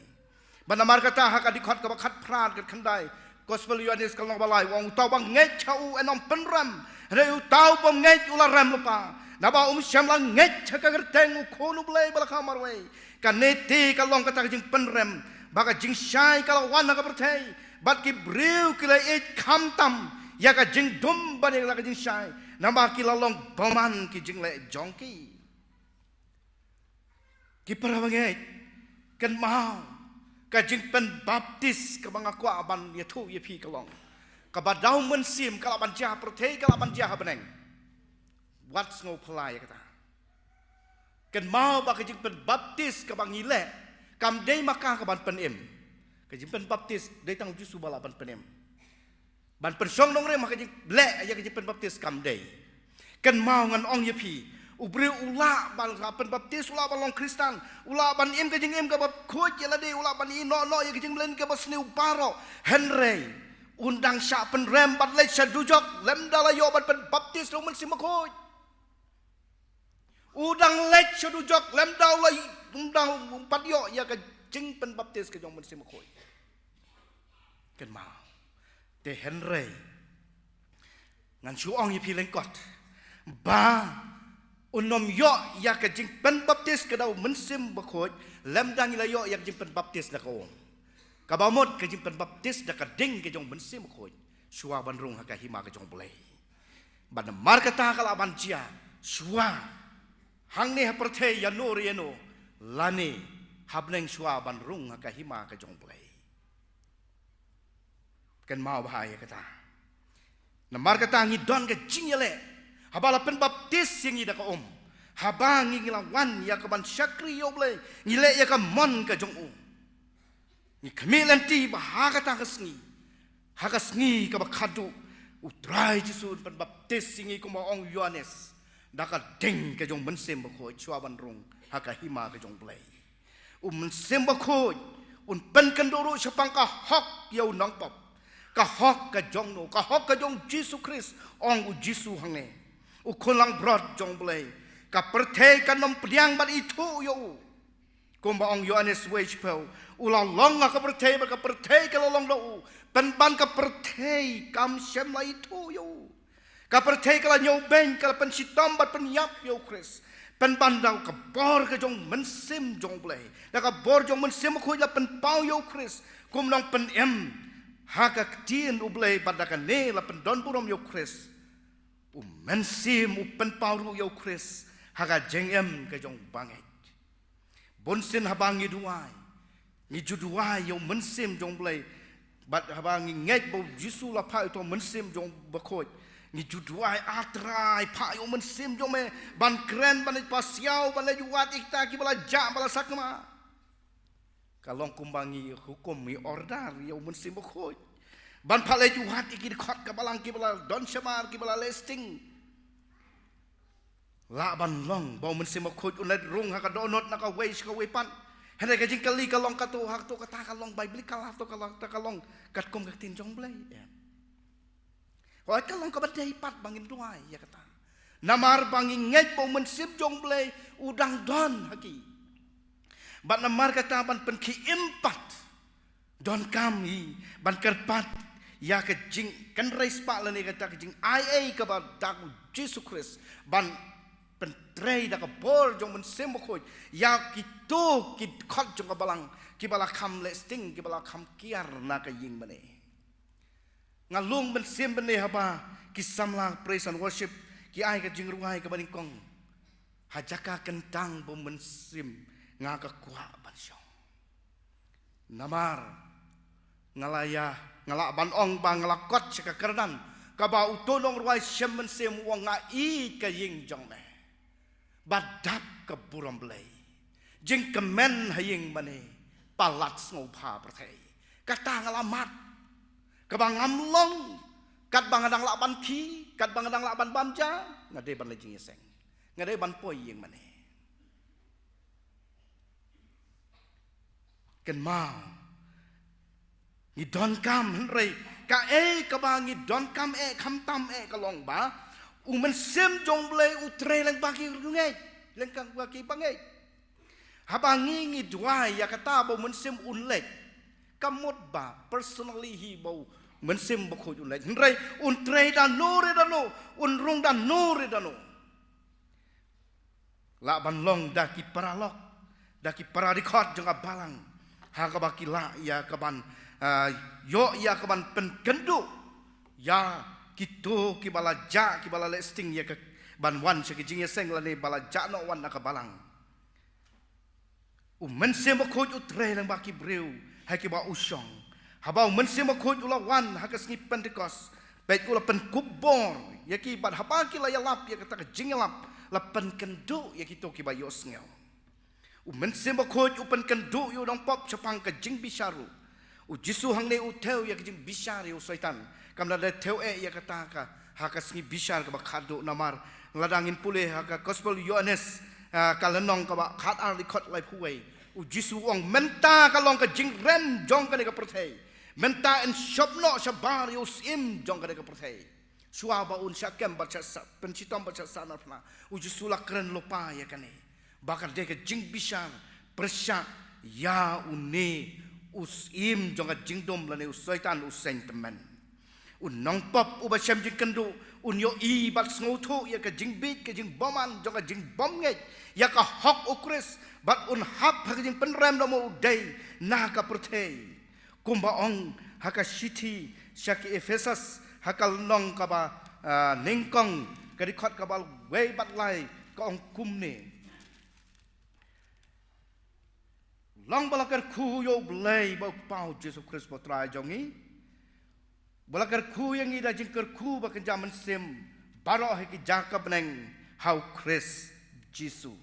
banamar kata ha ka dikhot ka khat pran ka khandai gospel yohanes kalong balai wong tau bang nge chau enom penram reu tau bang nge ula ram lupa na ba syam lang nge chaka gerteng khonu blai balakha marwai ka neti kalong kata jing penram baka jing shai kalau wana ka perthai bat ki breu ki la et kham tam ya ka jing dum ban la ka jing shai nama ki lalong boman ki jing le jongki ki parawangai kan mau ka jing pen baptis ka bang aku aban ye thu ye phi kalong ka ba dau men sim kala ban ja protei kala ban ja beneng what's ngo phlai kata kan mau ba ka jing pen baptis ka bang ile kam dei maka ka ban pen em ka jing pen baptis dei tang Jisu bala ban pen em ban persong dong re maka jing ble ya ke pen baptis kam dei kan mau ngan ong ye phi ubri ula ban pen baptis ula ban long Kristen ula ban em ke jing em ka ba khoj la de ula ban i no ye ke jing len ke ba sniu paro Henry undang syak pen rem bat lech sadujok lem dalayo bat pen baptis ro men simakoi udang lech sadujok lem dalai undang patyo ya ka jing pen baptis ke jong men simakoi ken mau te henry ngan suong yi pi lengkot ba unom yo ya ka jing pen baptis ke dau men sim bakoi lem dang ilayo ya jing pen baptis da ko kabamot ke jing pen baptis da ka ding ke jong men sim bakoi suwa ban rung ha ka hima ke jong boleh ban mar kata kala ban chia suwa hang ne ha perthe ya no rieno lani habneng suwa ban rung ha ka hima ke jong boleh ken mau bahaya kata namar kata ngi don ke jing yale habala pen baptis yang ida ka habang ngi lawan ya ka ban syakri yo boleh ngile ya ka mon ka jong ni kamilan ti bahaga ta kasngi hagasngi ka bakadu utrai jisu pen baptis singi ko maong Yohanes daka ding ka jong mensem ko chua ban rung haka hima ka jong blai mensem ko un pen kendoro sepang ka hok yo nong pop ka hok ka jong no ka hok ka jong Jisu Kris ong u Jisu hange u kolang brod jong blai ka perthe ka nom pediang ban itu yo kumba ong Yohanes wejpel ulang long ka perthe ka long do pen ban ka perthe kam sem la itu yo ka perthe ka nyo ben ka pen sitam bat pen yap yo Kris pen ban dau ka bor ka jong mensim jong blai da ka bor jong mensim ko la pen pau yo Kris kum long pen em ha ka tien u blai bat da ka ne la pen don burom yo Kris mensim u pen pau yo Kris ha ka jeng em ka jong bangai bonsin habangi duai ni juduai yo mensim jong blai bat habangi ngej bo Jisu la pa to mensim jong bakoi ni juduai atrai pa yo mensim jong me ban kren ban pasiau ban juat ikta ki bala ja bala sakma kalong kumbangi hukum mi ordar yo mensim bakoi ban pale juat iki khot ka balang ki bala don shamar ki bala listing la ban long bau men sima khoj unet rung ha ka donot na ka weis ka wepan hene ka jing kali ka long ka to hak to ka ta ka long bible ka to ka long kat kom ka tin jong blai ho ka long ka badai pat bangin tuai ya kata namar bangin ngej bau men sim jong blai udang don haki ban namar kata ban pen ki impat don kami ban kerpat ya ka jing kan rais pa la ne ka ta jing ai ka ba ta Jisu Kris ban pentrei da ka bor jong men sem ko ya kitu kit khot jong ka balang ki bala kham listing ki bala kham kiar na ka ying bane ngalung men sem bane haba ki samla praise and worship ki ai ka jing ruai ka baning kong hajaka kentang bo men sem nga ka kwa ban syong namar ngalaya ngala ban ong bang ngalakot ka kerdan ka ba utolong ruai sem men sem wong nga i ka ying jong me badap ka buram blai jing kemen haying bane palat ngau pha prathai kata ngalamat ka bang amlong kat bang adang la ban ki kat bang adang la ban bamja ngade ban le jing seng ngade ban poi ying bane ken mau ni don kam henrei ka ka bang ni don kam kham tam ka long ba men sem jong blai utre lang bagi rungai lang kang bagi pangai habangi ngi duai ya kata bo men sem unlek kamot ba personally hi bo men sem bo khoj unlek rai untre dan no re dan no unrung dan no re dan no la ban long da ki paralok da ki paradikot jong abalang ha ka baki la ya ka ban yo ya ka ban pen kendu ya kitu ki bala ja ki bala listing ya ke ban wan se ki jing seng la ne bala ja no wan na ka balang men sem ko utre lang ba ki breu ha ki ba usong ha ba men sem ko ula wan ha ka sngi pentecost baik ula pen kubor ya ki ban ha ba ki la ya lap ya ka jing lap la pen kendo ya ki to ki ba yos ngel men sem ko pen kendo yo dong pop chapang ka jing bisaru Jisu hang ne utel ya ki jing bisar yo syaitan kamna da teu ya kata ka haka sngi bishar ka khado namar ladangin pule haka gospel Yohanes kalenong ka ba khat ar likot lai phuai Jisu ong menta ka long ka jing ren jong ka ne ka perthei menta en shopno shabar usim jong kada ka perthai suwa ba un syakem baca pencitom baca sana pna uji sulak keren lupa ya kane bakar de ka jing bisar persya ya une usim jong ka jingdom lane usaitan usen teman un nong pop uba syam jing kendu un yo i bat sngoto ya ka jing bit ka jing boman jong ka jing bom nge ya ka hok ukres bat un hap ha ka jing penrem do mo dei na ka perthai kumba ong haka city syaki Efesus hakal nong kaba ningkong kadikot kabal way batlay kaong kumne long balakar ku yo blay bau pau Jesus Christ potrai jongi balakar ku yang ida jingker ku bakan jaman sim baro heki Jacob neng how Christ Jesus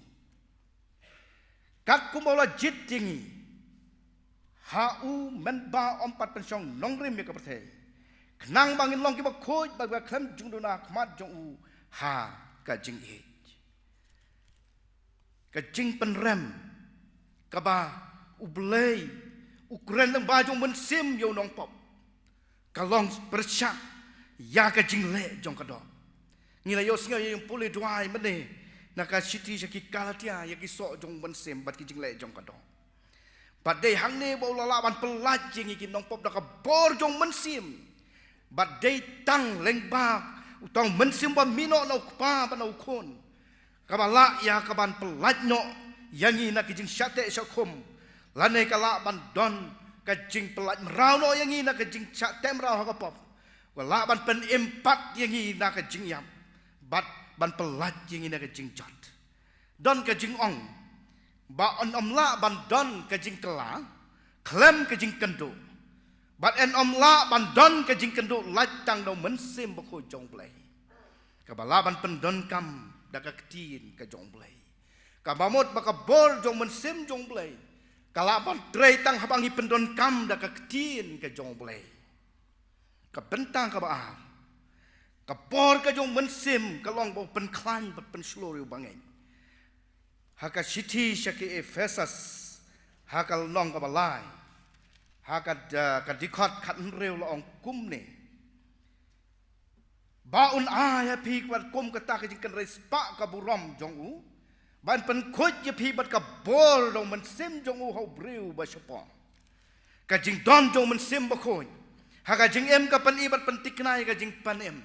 kat kumbola jit jingi hau menba ompat pensyong nongrim ya kepercayaan kenang bangin long kiba khoj ba khlem jungduna khmat jong u ha ka jing it ka jing penrem ka ba u blei u kren lang ba jong men sim yo nong pop ka long persya ya ka jing le jong ka do ngila yo singa yung puli duai mene na ka city syaki kalatia ya ki so jong men sim bat ki jing le jong ka do badai hang ne bo lalaban pelaj jing ki nong pop da ka bor jong men sim badai tang lengba utang mensim ba mino na ukpa ba na ukon kabala ya kaban pelaj no yangi na kijing syate syakum lane kala ban don kajing pelaj merau no yangi na kajing syate merau ha pop wala ban pen empat yangi na kajing yam bat ban pelaj yangi na kajing jot don kajing ong ba on omla ban don kajing kela klem kajing kendo bat en omla ban don ka jing kendo laj tang do mensim bako jong play ka balaban pendon kam da ka ktin ka jong play ka bamot baka bor jong mensim jong play kala ban trei tang habangi pendon kam da ka ktin ka jong play ka bentang ka ba ka bor ka jong mensim ka long bo pen klan bat pen slori bangai haka city syaki Efesus hakal long ka balai hakat kadikot kat rew la ong kum ne baun ya pi kwat kum kata ka jingkan respa ka burom jong u ban pen khoj ya pi bat ka bol dong men sim jong u ho brew ba sapa ka jing don jong men sim ba khoj ha ka jing em ka pan i bat pen tiknai ka jing pan em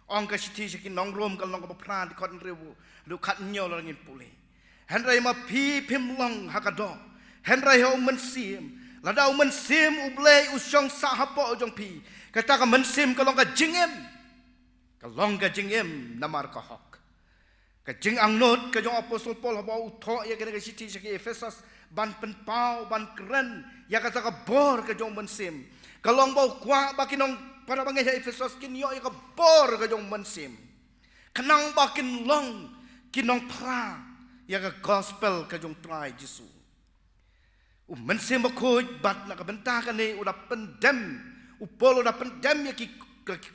ong ka siti sikin nong rom ka long ka pran dikot rew lu khat nyo la ngin pule henrai ma pi pim long ha ka do henrai ho men sim ladau mensim ublei usong sahapo ojong pi kata ka mensim kalong ka jingem namar ka hok ka jing angnot ka jong apostol Paul ba utho ya ka city syaki Efesus ban penpau ban keren ya kata ka bor ka jong mensim kalong bau kwa bakinong para bangai Efesus kin yo ya ka bor ka jong mensim kenang bakin long kinong pra ya ka gospel ka jong try Jesus mensim bakoj bat nak bentah kan ni udah pendem upol udah pendem ya ki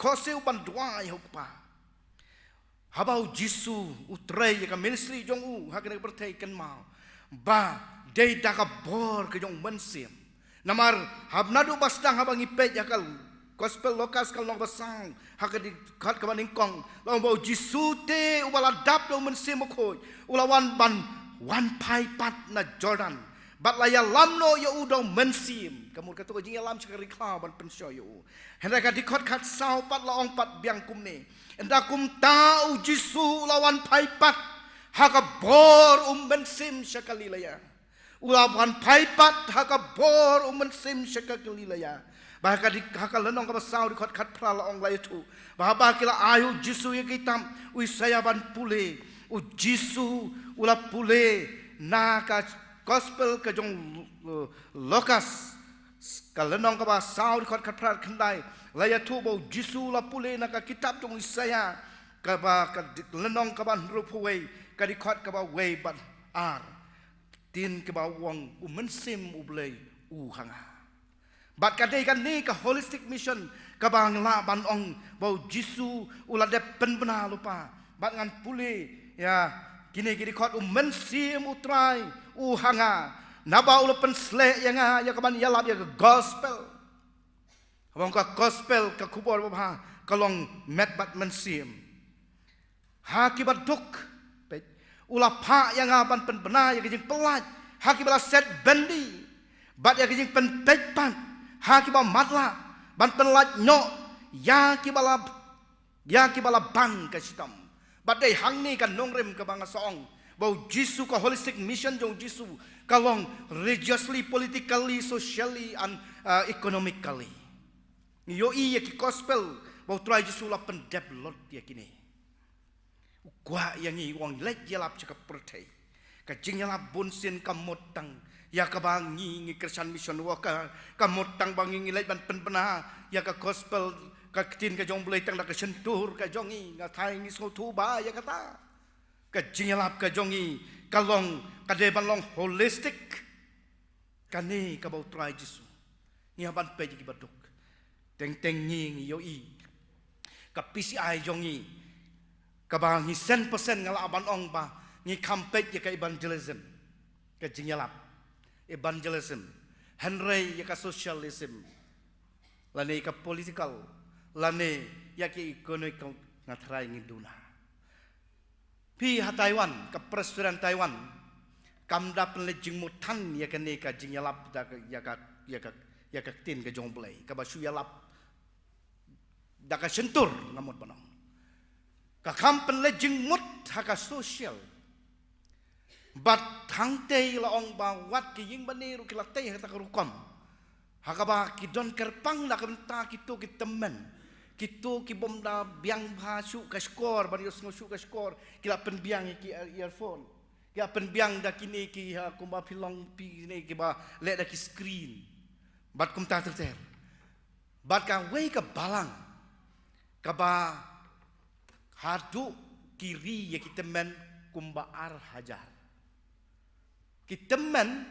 kose uban dua ya upa habau jisu utrei ya ka ministry jong u hakene bertai kan mau ba dei da ka bor ke jong mensim namar habnadu bastang habang ipet ya kal gospel lokas kal long basang hakadi kat ka baning kong long bau jisu te ubala dap do mensim bakoj ulawan ban wan pai pat na Jordan bat laya lamno ya udong mensim kamu kata jing lam sekali klau ban pensyo yo hendak dikot kat sau pat laong pat biang kum ne endak kum tau jisu lawan pai pat haka bor mensim sekali laya ulawan pai pat haka bor mensim sekali laya bahaka di haka lenong ka sau dikot kat pra laong laya tu bahaba kila ayu jisu ya kitam ui saya ban pule u jisu ula pule na ka gospel ka jong lokas kalenong ka ba sau dikot kat prat kendai laya tu bo jisu la pule na ka kitab jong Isaya ka ba ka lenong ka ba rupuwei ka dikot ka ba wei ban ar tin ka ba wong mensim ublei hanga bat ka dei kan ni ka holistic mission ka ba ngla ban ong bo jisu ula de pen bena lupa bat ngan pule ya kini dikot mensim utrai hanga naba ula pensle yang ya kaban yalap ya gospel Abang ka gospel ka kubor bapa kalong met bat mensim. Hakibat duk. Ulah pak yang aban penbenar yang kejing pelat. Hakibat set bendi. Bat yang kejing pentepan. Hakibat matla. Ban penlat nyok. Ya kibala ban ka sitam. Bat day hang ni kan nongrem ka banga soong. Bau Jisu ka holistic mission jong Jisu kalong religiously, politically, socially and economically. Yo iya ki gospel bau try Jisu la pendevelop dia kini. Gua yang i wang lek yalap cakap pertai. Ka jing yalap bunsin kamotang ya ka bangi ngi Christian mission worker kamotang bangi ngi lek ban penpena ya ka gospel ka tin ka jong boleh tang da ka sentur ka jongi ngatai ngi so tu ba ya kata. Ka jingalap ka jongi kalong kadeban long holistic kani ka bau try Jisu ni aban pe ji baduk teng ngi yo i ka PCI jongi ka bang hi 100% ngala aban ong ba ngi campaign ya ka evangelism ka jingalap evangelism Henry ya ka socialism lane ka political lane ya ki economic ngatrai ngi duna pi ha Taiwan ka presiden Taiwan kamda penlejing mutan ya kene ka jingalap da ya ka tin ka jongblai ka basu yalap da ka sentur ngamot panong ka kam penlejing mut ha ka social bat hang te la ong ba wat ki ying bani ru ki la te ha ta ka rukom ha ka ba ki don kerpang da ka ta ki to ki temen Kito ki bom da biang bhasu ka skor bari ngosu ka skor kila pen biang ki earphone ya pen biang da kini ki ha kumba pilong pi ni ki ba le da ki screen bat kum ta ter bat ka wei ka balang ka ba hadu kiri ya ki temen kumba ar hajar ki temen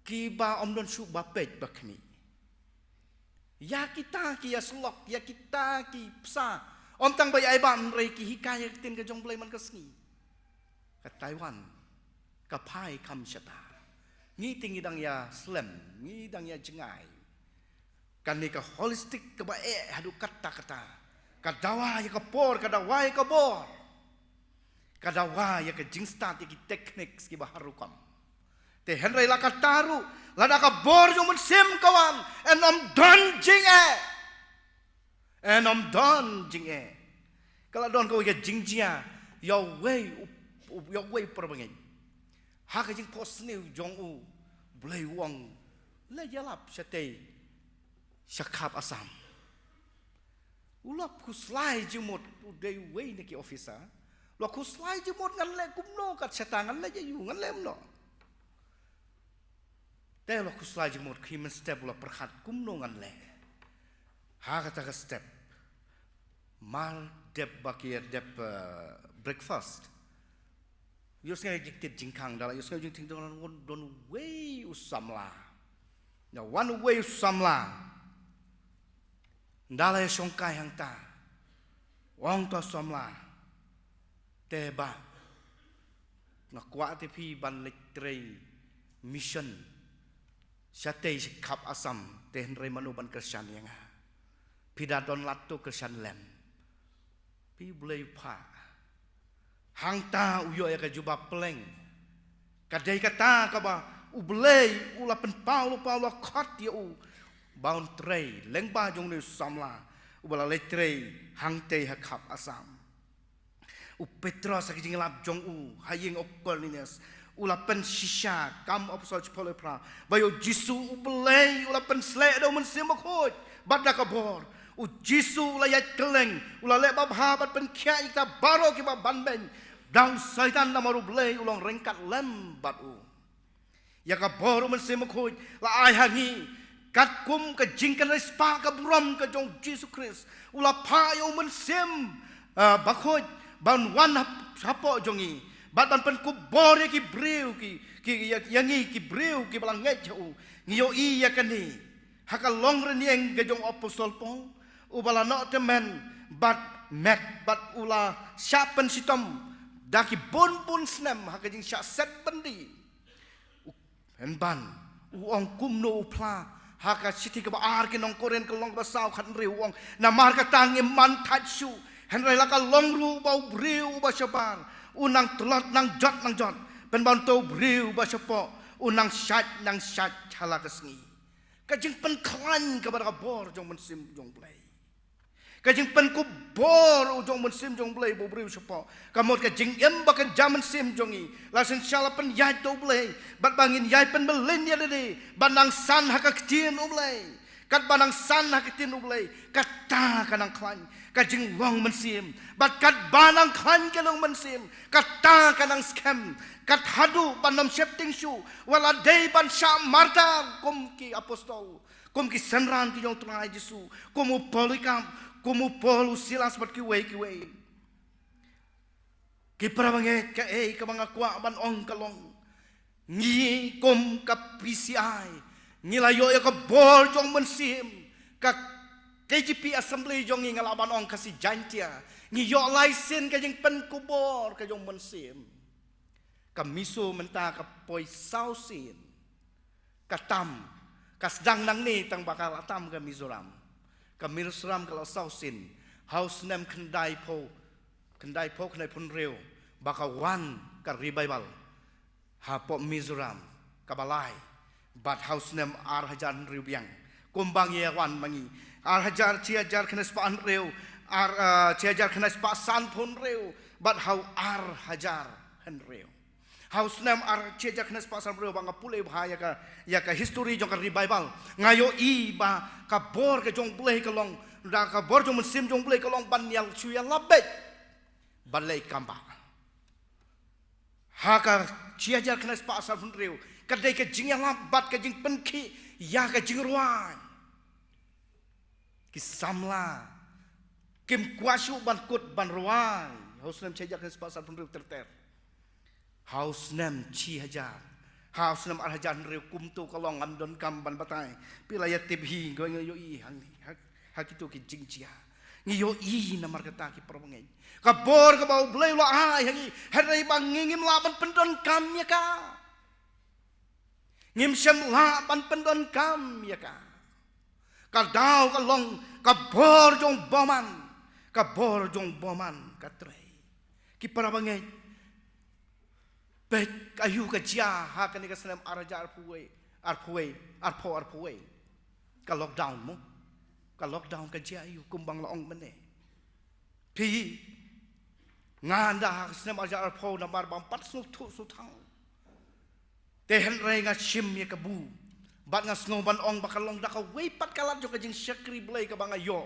ki ba om don su ba pej bakni ya kita ki ya slok ya kita ki psa om tang bai ai ban rei ki hikaya tin ka jong blai man ka sngi ka Taiwan ka pai kam chata ni tingi dang ya slam ni dang ya jengai kan ni ka holistic ka ba hadu kata ka dawa ya ka por ka dawa ya ka bor ka dawa ya ka jing start ki teknik ki ba harukam te Henry la ka taru lada ka bor jo mun sim kawan and I'm done jing e kala don ko ya jing jia yo way por bangin ha ka jing post new jong u blai wong le yalap sate shakap asam ulap ku slai jimot day way ne ki officer lo ku slai jimot ngan le kumno kat setangan le yu ngan lem noแต่เราคุสลายจมูกคีมันสเต็ปเราประคัดกุ้มนงันแหละหากแต่ก็สเต็ปมาเด็บบักเกียเด็บbreakfast ยุสเงยจิงติดจิงคังดารายุสเงยจิงติดโดนเวอุสัมลาเนี่ยวันเวอุสัมลาดาราชงกายหังตาวังตัวสัมลาแต่บะนักว่าที่พี่บันเล็กเตรมิชชั่นSate kap asam tehen rei manuban kersan yang pida don latu kersan lem pi bulai pa hang ta uyo ya ka juba peleng kadai kata ka ba u bulai ula pen paulo khot ya u baun trei leng ba jong ni samla u bala le trei hang te ha kap asam u petros ka jing lap jong u haying okolines ula pen shisha kam opsol chpole pra bayo Jisu ubelei ula pen slek do men sim khoj badda ka bor u Jisu ula ya keleng ula le babha bat pen khya ita baro ki ba ban ben dang saitan na maru belei ulong rengkat lem bat u ya ka bor men sim khoj la ai hangi kat kum ka jingkan respa ka brom ka jong Jisu Christ ula pha yo men sim ba khoj ban wan hapo jongi bat ban pen ku bore ki breu ki yangi ki breu ki balang ngejau ngio i ya kani haka long renieng gejong apostol pong u bala no temen bat met bat ula syapen sitom daki bon snem haka jing syak set bendi en ban u ong kum no pla haka siti ka baar ki nong koren ka long ba saw khan riwong na mar ka tangi man tachu henry la ka long ru ba briu ba syapar unang tulot nang jot pen ban to briu ba syapo unang syat nang syat hala ka sngi ka jing pen klan ka ba bor jong men sim jong play ka jing pen ku bor jong men sim jong play bo briu syapo ka mot ka jing em ba ka jaman sim jongi la sen shala pen yai to play bat bangin yai pen belin ya de banang san haka ktien ublay kat banang san haka ktien ublay kata kanang klan ka jing wong men sim bat kat banang klan ka long men sim kata kanang scam kat hadu banam shifting shoe wala day ban sha marta kum ki apostol kum ki senran ki jong tunai Jesu kum polikam kum polu silas bat ki wei ki parabange ka ka mga kwa ban ong kalong ngi kum ka PCI ngilayo ya ka bor jong mensim ka KGP assembly jong ngi ngalaban ong kasi jantia ngi yo license ka jing pen kubor ka jong mensim ka miso menta ka poi sausin ka tam ka sedang nang ni tang bakal atam ka Mizoram ka Mizoram kalau sausin house name kendai po kendai pun reu baka wan ka revival ha po Mizoram kabalai bat house name ar hajan reu biang kumbang ye wan mangi ar hajar ciajar kena spaan reu ar ciajar kena spa san pun reu bat hau ar hajar hen reu house name ar ciajar kena spa san reu banga pulai bahaya ka ya ka history jong ka revival ngayo i ba ka bor ka jong play ka long da ka bor jong sim jong play ka long ban yang chuya labet balai kamba haka ciajar kena spa asal pun reu kadai ke jing yang lambat ke jing penki ya ke jing ruai ki samla kim kuasu ban kut ban ruai house name ciajar kena spa asal pun reu terter house name ciajar house name arhajan reu kumtu kalong andon kam ban batai pilaya tibhi go ngayo i hang hak itu ki jing cia ngayo i namar kata ki perbangai kabor ka bau blay lo ai hangi harai bang ngim laban pendon kam ya ka ngim sem laban pendon kam ya ka kadau ka long kabor jong boman katre ki parabangai bet ayu ka jia ha ka ni ka salam araja arpuwe ka lockdown mo ka lockdown ka jia ayu kumbang laong mene pi nganda snem aja arpo nambar bang pat su thang tehen re nga shim ye kabu bat nga sngoban ong bakalong da ka way pat kalat jo ka jing shakri blay ka bang ayo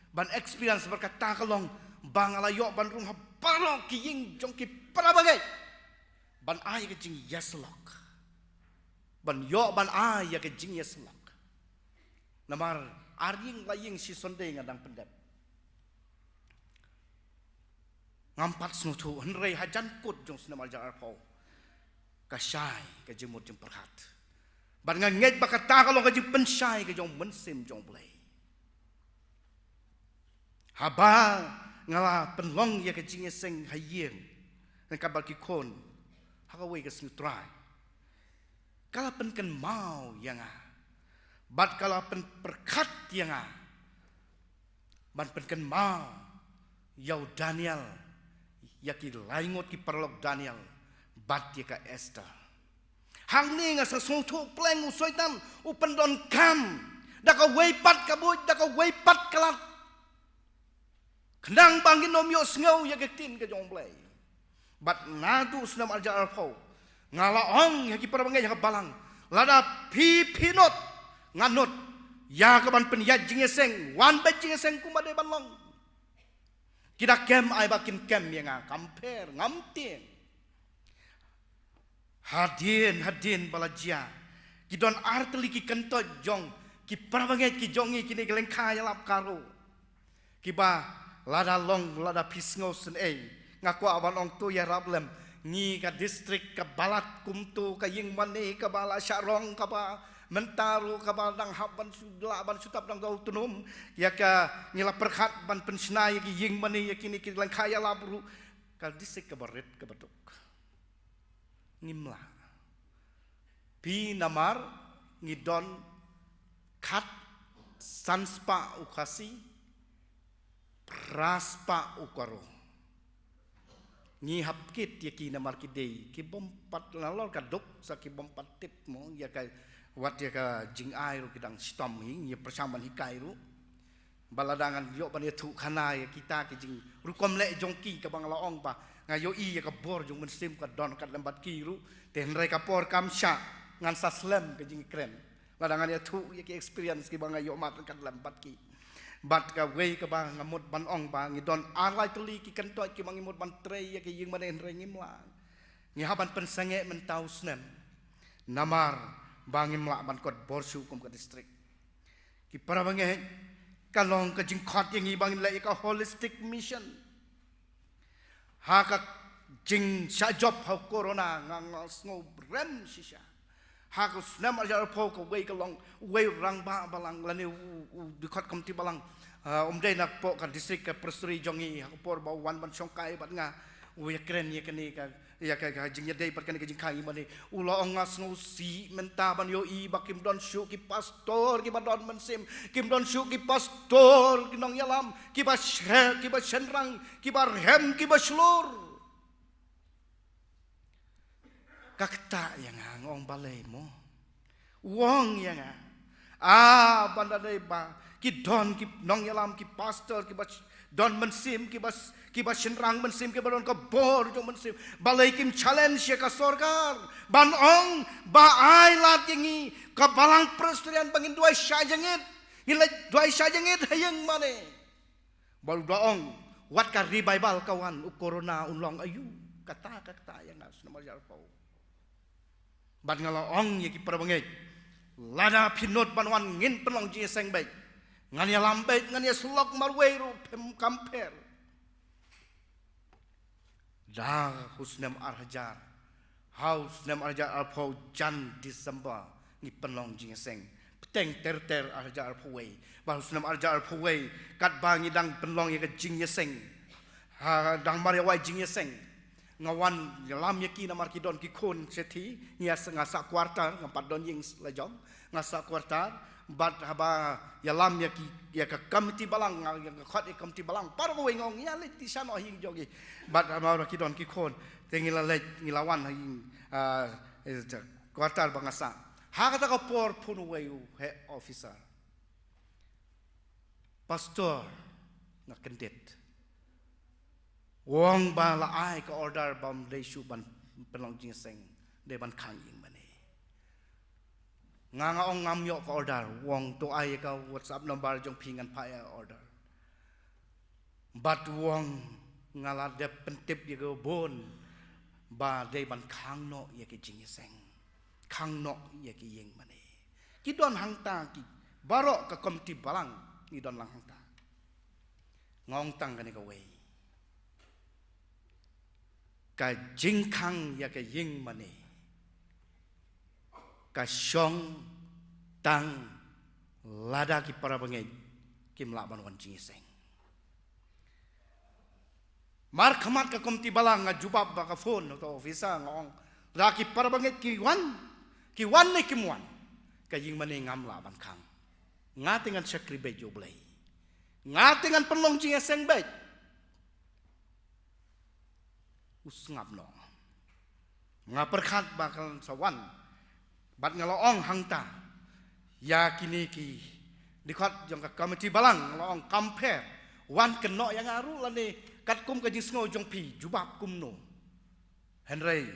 ban experience berkata kalong bang alayo ban rung habaro ki ying jong ki parabagai ban ay ka jing yaslok ban yo ban ay ka jing yaslok namar aring laying si sonde ngadang pendep ngampat snutu henrei hajan kut jong senam ajar arpau kasai ka jemut jeng perhat ban nganget bakata kalau ka jeng pensai ka jong mensim jong blay haba ngala penlong ya ka jing seng hayeng nan kabal ki kon hakawai ka snutrai kala penken mau yang bat kala pen perkat yang ban penken mau yau Daniel yaki laingot ki perlok Daniel bat ya ka Esther hang ni nga sa soto pleng usoitan upendon kam daka weipat kabut daka weipat kalat kendang bangin nomyo sngow ya gektin ka jongblay bat nadu senam arja arpo ngalaong yaki parabangai ya balang lada pipinot nganot ya ka ban penyat jingeseng wan bet jingeseng kumade balong kita kem ay bakin kem yang compare ngamting hadin balajia kidon arteli ki kentot jong ki parabangai ki jongi kini geleng kaya lap karo kiba lada long lada pisngo sen ngaku aban ong tu ya rablem ngi ka distrik ka balat kumtu ka ying mani ka bala syarong ka ba mentaru ka badang haban sudla ban sutap dang autonom ya ka ngila perkhat ban pensnai ki ying mani ya kini ki lang kaya labru ka distrik ka baret ka batuk ngimla pi namar ngidon kat sanspa ukasi praspa ukaro ni hapkit ya ki namar ki dei ki bompat lalor kadok sa ki bompat tip mo ya ka wat ya ka jing ai ru kidang stom hi ya persaman hikai ru baladangan yo ban ya thu khana ya kita ki jing rukom le jongki ka bang laong pa ngayo i ya ka bor jong men sim ka don kat lembat ki ru ten rai ka por kam sha ngan sa slam ka jing kren ladangan ya thu ya ki experience ki bang ngayo mat kat lembat ki bat ka wei ka bang ngamut ban ong bang ngi don alai tuli ki kan toy ki bang ngamut ban trei ya ki jing manen rai ngimla ngi haban pen sange men tau snem namar bangim la ban kot borsu kum ka district ki para bange kalong ka jing khot yang i bangin la ka holistic mission ha ka jing sha job ha corona ngang ngo rem shisha ha ka snam ajar po ko wei ka long wei rang ba balang la ne di khot kom ti balang dei nak po ka district ka presri jongi ha por ba wan ban song kai bat nga we kren ye kani ka ya ka jing dei pat kan ka jing kai mani ulo ongas ngo si menta ban yo i bakim don shu ki pastor ki badon mensim kim don shu ki pastor ki nong yalam ki ba she ki ba shenrang ki ba hem ki ba shlor kakta yang ngong balai mo wong yang banda dei ba ki don ki nong yalam ki pastor ki ba don mensim ki ba shenrang mensim ki ba don ka bor jong mensim balai kim challenge ya ka sorgar ban ong ba ai lat yangi ka balang presterian bangin duai syajengit ilai duai syajengit hayang mane baru doong wat ka revival kawan corona unlong ayu kata yang nas nomor jar pau ban ngalaong ya ki perbangai lada pinot banwan ngin penong ji seng baik ngan ya lambai ngan ya sulok marwei ru pem kamper dah husnam arhajar husnam arhajar alpau jan Desember ni penong ji seng peteng ter arhajar alpawei ba husnam arhajar alpawei kat bangi dang penong ya ke jing ya seng ha dang maria wai jing ya seng ngawan lam yaki namar ki don ki khon sethi nia ngasa kuartal ngampat don ying lajong ngasa kuartal bat haba ya lam yaki ya ka kamti balang ya khot e kamti balang par ko ngong ya le ti san o hing jogi bat haba ki don ki khon tengila le ngilawan hing kuartal bangasa ha kata ko por pun wayu he officer pastor na kendet wong ba la ai ka order bam le shu ban pelong jing seng de ban khang ying mane nga ong ngam yo ka order wong to ai ka whatsapp number jong pingan pa order bat wong ngala de pentip ye go bon ba de ban khang no ye ki jing seng khang no ye ki ying mane ki don hang ta ki baro ka komti balang ni don lang hang ta ngong tang ka ni ka wei ka jingkang ya ka ying mane ka syong tang lada ki para bangai kim la ban wan jing seng mar khamat ka komti balang nga jubab ba ka phone to ofisa ngong ra ki para bangai ki wan ne kimwan ka ying mane ngam la ban khang nga tingan sakri be joblay nga tingan penlong jing seng be usngap no nga perkhat bakal sawan bat ngalaong hangta ya kini ki dikhat jong ka committee balang ngalaong compare wan keno yang aru lane kat kum ka jing sngo jong pi jubab kum no henry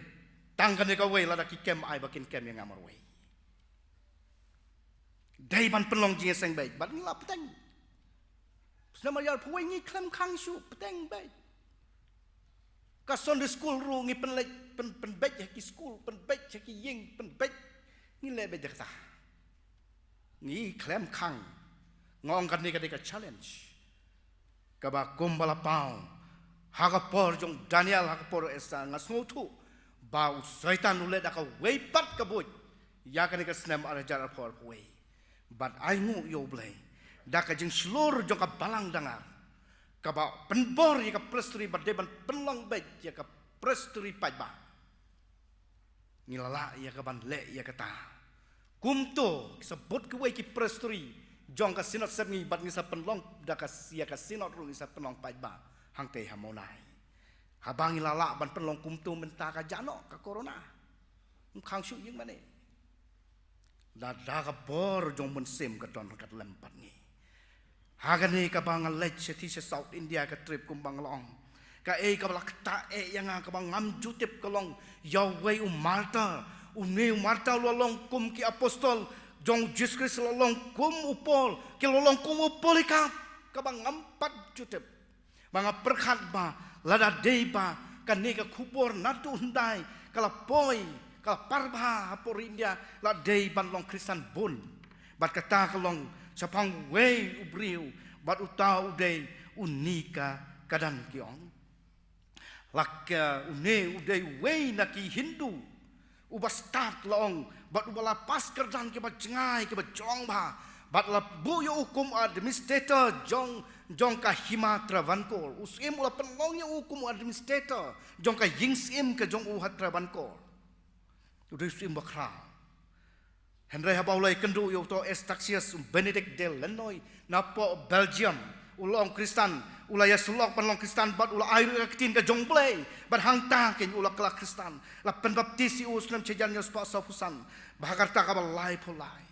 tangkan ka wei lada ki kem ai bakin kem yang amar wei dai ban penlong jing seng baik bat ngila peteng nama yar puai ngi klem khang shu peteng baik ka Sunday school ru ngi pen bet ya ki school pen bet ya ki ying pen bet ni le be jakta ngi klem khang ngong kan ni ka challenge ka ba kumbala pau ha ka por jong Daniel ha ka por esa ngasngu thu ba syaitan ule da ka wei pat ka boy ya kan ka snam arajar por wei but I ngu yo blai da ka jing slur jong ka balang dangar kaba penbor ya ka presturi badeban penlong bet ya ka presturi pajba ngilala ya ka ban le ya kata kumto sebut ke wei ki presturi jong ka sinot semi bat ngisa penlong da ka sia ka sinot ru ngisa penlong pai ba hang te hamonai habang ilala ban penlong kumto menta ka jano ka corona khang shu ying mane la da ka bor jong men sim ka ton kat lempat ni hagani ka bang lech ti se South India ka trip kum bang long ka ka balak ta yang ka bang ngam jutip ka long Yahweh Marta Uni Marta lolong kum ki apostol jong Jesus Christ lolong kum upol ki lolong kum upol ka bang ngampat jutip banga perkhat ba lada dei ba kan ni ka kubor natu hundai kala poi kala parba hapor India la dei ban long Kristen bun bat kata kalong sapang wei ubriu bat utau dei unika kadan kiong lak une udei wei naki Hindu ubastat long bat ubala pas kerdan ke bat jengai ke bat jong ba bat la buyo hukum administrator jong ka hima Travancore usim ula penlong ya hukum administrator jong ka yingsim ke jong uhat Travancore udai sim bakra Henry habaulai kendu yo to Estaxius Benedict de Lenoy napo Belgium ulong Kristen ulaya sulok penlong Kristen bat ula air ketin ke jong play bat hangta ken ula kala Kristen la penbaptisi uslam cejan yo spa safusan bahakarta ka balai polai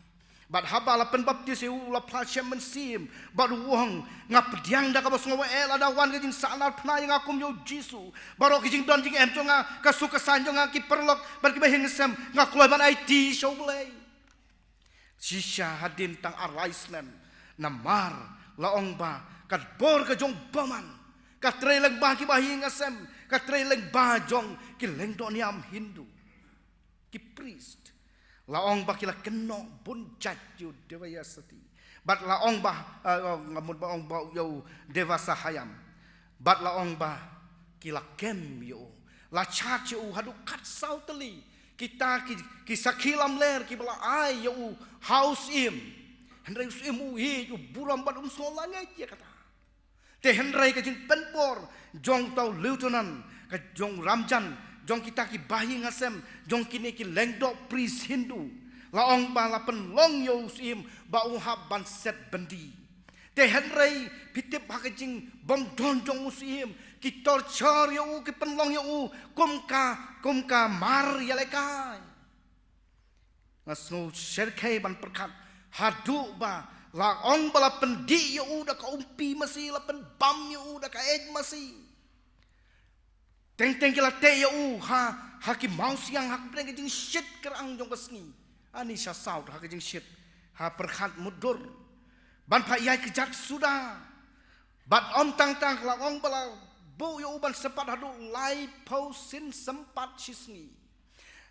bat haba la penbaptisi ula plasem mensim bat wong ngap diang da ka bos ngawa el ada wan ke jing sanar pna yang akum yo Jisu baro ke jing don jing em jonga ka suka sanjong ki perlok bar ki bahing sem ngakulai ban IT show play sisha hadin tang Islam namar laong ba kat bor ka jong baman ka treleng ba ki bahi ngasem ka treleng ba jong ki lengdo niam Hindu ki priest laong ba kila keno bun jaju dewaya sati bat laong ba ngamun ba ong ba yo dewasa hayam bat laong ba kila kem yo la chat yo hadu kat sauteli kita ki sakilam ler ki bala ai yo house im Henry usimu hi buram bat solangai dia kata te Henry ka jing penpor jong tau lieutenant ka jong ramjan jong kita ki bahi ngasem jong kini ki lengdok priest Hindu laong bala penlong yo usim ba uhab ban set bendi te Henry pitip ha ka jing bom don jong usim ki torture yo ki penlong yo kumka mar ya lekai ngasno serkai ban perkat hadu ba la ong bala pendi yo udah ka umpi masih la pen bam yo udah ka ej masih teng kila te yo ha ki maus yang hak breng jing shit kerang jong kesni ani sha saut ha jing shit ha perkhat mudur ban pha yai kejat sudah bat om tang la ong bala bu yo ban sempat hadu lai pausin sempat sisni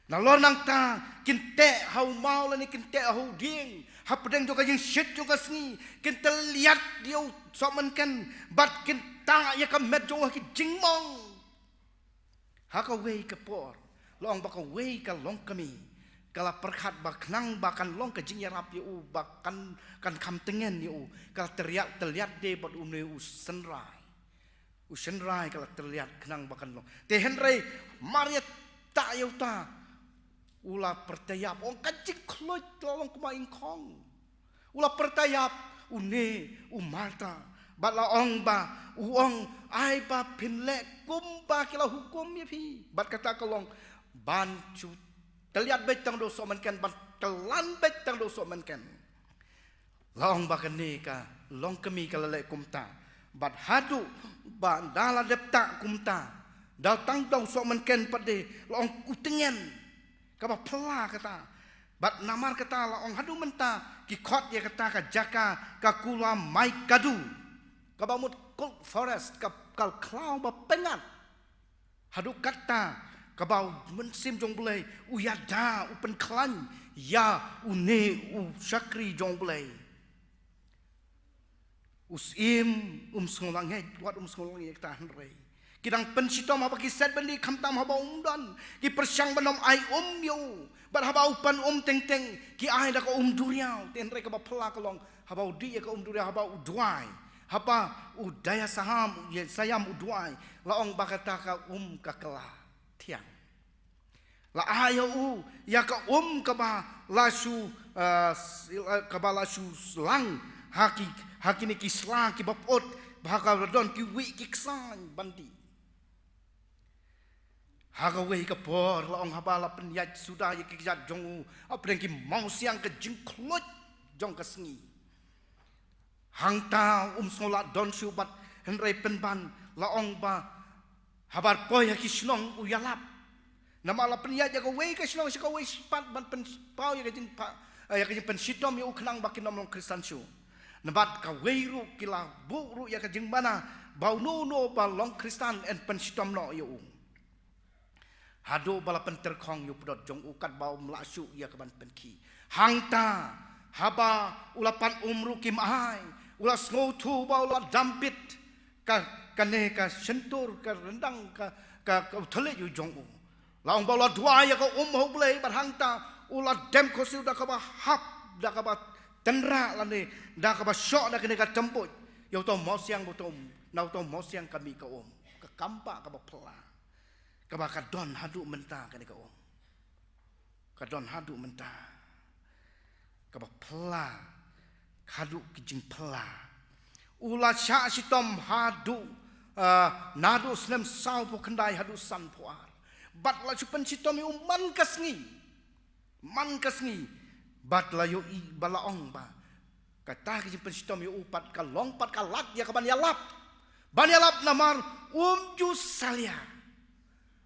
nalor nang ta kinte hau mau lani kinte hau ding ha pedeng juga jing shit juga sni kinte lihat dia sok men kan bat kinta ya ka met jong ki jingmong ha ka wei ka por long ba ka wei ka long kami kala perkhat ba knang ba kan long ka jing yarap yu ba kan kam tengen yu kala terlihat de bat une usenrai kala terlihat knang ba kan long te Henry Maria ta yu ta ula pertayap ong kajing kloit lolong kumaing kong ula pertayap une Marta batla ong ba uong ai ba pinle kumba kila hukum ya pi bat kata kolong ban cu terlihat betang dosa menken ban telan betang dosa menken laong ba kene ka long kemi kala le kumta bat hadu ba dala depta kumta datang dosa menken pade laong kutengen kaba pela kata bat namar kata la ong hadu menta ki khot ya kata ka jaka ka kula mai kadu kaba mut kul forest kal klau ba pengat hadu kata kaba mensim jong blai uyada upen klan ya une sakri jong blai usim sonlang he wat sonlang ya kata Henry kidang pensitom haba ki set bendi khamtam haba umdan ki persyang benom ai yo bar haba upan teng ki ai da ka duriau ten re ka ba phla kolong haba udi ka duriau haba uduai haba udaya saham ye sayam uduai laong bakata ka ka kela tiang la ayo ya ka ka ba lasu ka ba lasu lang haki ni kislang ki bapot baka don ki wi ki ksan bandi hagawe ka por la ong habala penyat sudah ya ki jat jong apreng ki mau siang ke jingklot jong ka sengi hangta solat don subat henry penban la ong ba habar poy ki snong uyalap nama la penyat ya ka we ka snong ka we spat ban pen pau ya ka jing pa ya ka jing pen sitom yu khnang bakin nom Kristen shu nabat ka we ru kila bu ru ya ka jing mana bau no ba long Kristen en pen sitom no yu hado bala penterkong yu pedot jong ukat bau melasu ya keban penki hangta haba ulapan umru kim ai ula ngotu bau la dampit ka kane ka sentur ka rendang ka thale yu jong u laung bau la dua ya ka ho blei bar hangta ula dem ko su da ka ba hap da ka ba tenra la ne da ka ba syok da kene ka temput yo to mosiang botom nau to mosiang kami ka ka kampa ka ba pela kabaka don hadu menta kani ka kadon hadu menta kabak pela hadu kijing pela ula sya sitom hadu nadu slem sau po kendai hadu san puar bat la chupan sitom yu man kasngi bat la yu i balaong ba kata kijing pen sitom yu pat ka long pat ka lat ya ka ban yalap namar ju salia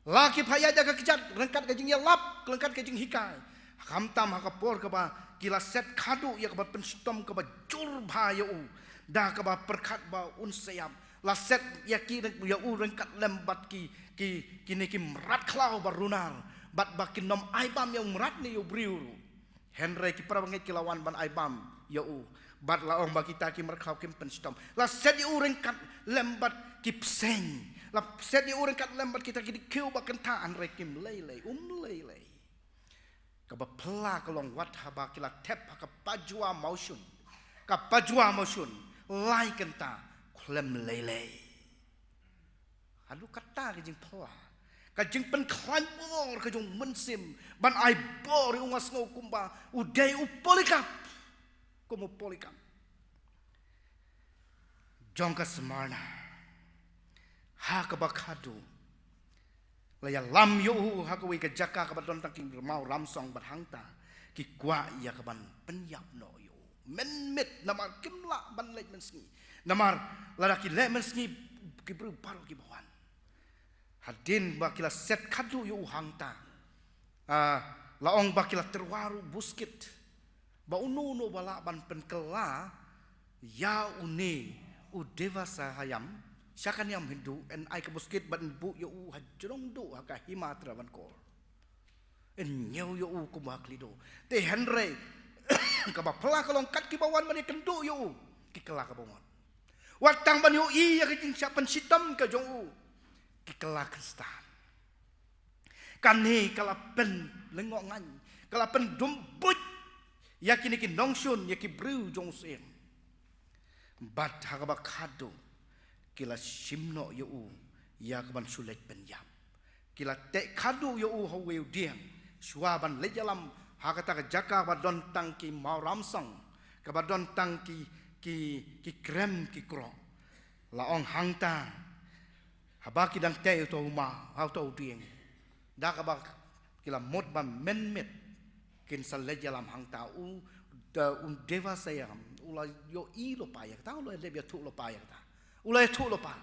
laki payah jaga kejat rengkat kejing ya lap kelengkat kejing hikai hamtam hakapor kaba kila set kadu ya kaba penstom kaba jur bhayu dah kaba perkat ba unsayam la set ya ki ya rengkat lembat kini merat klau barunar bat bakin nom aibam yang merat ni yu briuru Henry ki prabanget kilawan ban aibam ya bat laong ba kita ki merkau kim penstom la set yu rengkat lembat ki pseng lap set ni orang kat lembat kita kini kiu bakan taan rekim lele kaba pela kolong wat haba kila tep ka pajua mausun lai kenta klem lele adu kata kejing pela kajing pen klaim bor kejung mensim ban ai bor ungas ngau kumba udai upolikap komo polikap jongka semarna ha kabakadu laya lam yu ha kawi ke jaka ka badon taking mau ramsong berhangta ki kwa ya kaban penyap no yu menmet namar kimla ban lek mensngi namar ladaki lek mensngi ki bru paru ki bawan hadin bakila set kadu yu hangta laong bakila terwaru buskit ba unu no bala ban penkela ya uni udevasa hayam Syakan yang Hindu en ai ke buskit ban bu yo hajrong do ka himatra ban kor en nyau yo ku baklido te Henry ka ba pela kolong kat ki bawan mani kendu yo ki kela ka bawan watang ban yo i ya ki siapan sitam ka jong ki kela Kristan kane kala pen lengok ngan kala pen dumbut ya kini ki nongsun ya ki bru jong sen bat ha ka ba kado kila simno yu ya kaban sulet penyap kila tek kadu yu hawe diang suaban lejalam hakata ka jaka badon tangki mau ramsang ka badon tangki ki krem ki kro laong hangta habaki dang te to ma ha to diang da ka ba kila mod ba menmet kin sal lejalam hangta deva sayam ula yo i lo pa ya ta lo le bia tu lo pa ya ta ulai tu lopa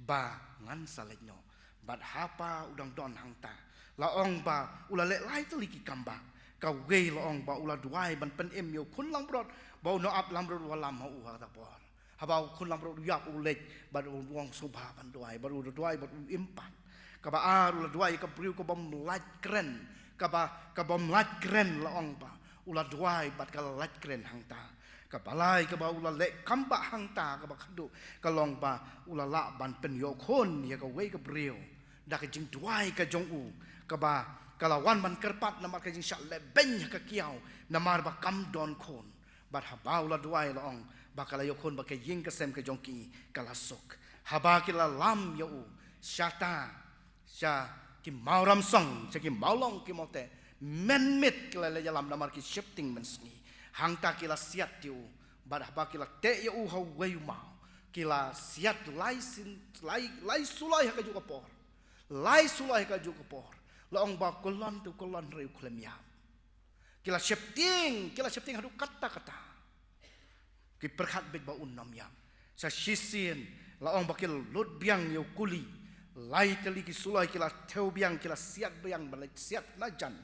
ba ngan saletno bat hapa udang don hangta laong ba ula le lai tu liki kamba ka we laong ba ula duai ban pen em yo kun lang brot ba no ap lam brot walam hu ha ta por haba kun lam brot yak ulek ba wong subha ban duai ba duai ba impan ka ba ar ula duai ka priu ka bom lat kren ka bom lat kren laong ba ula duai bat ka lat kren hangta kapalai ka ba ula le kamba hangta ka ba khadu ka long ba ula la ban pen yo khon ya ka we ka brio da ka jing duai ka jong u ka ba kalawan ban kerpat namar ka jing sha le ben ka kiau namar ba kam don khon ba ha ba ula duai long ba kala yo khon ba ka ying ka sem ka jong ki kala sok ha ba kila lam yo u syata sya ki mau ram song ki mau long ki mau te men mit kila le jalam namar ki shifting mensni hang ta kila siat tiu badah ba kila te ya u hau wei mau kila siat lai sulai ka juga por lai sulai ka juga por la ong ba kolon tu kolon reu klem ya kila shifting hadu kata ki perhat bet ba unnam ya sa shisin la ong bakil lut biang yo kuli lai teli ki sulai kila teu biang kila siat biang balai siat najan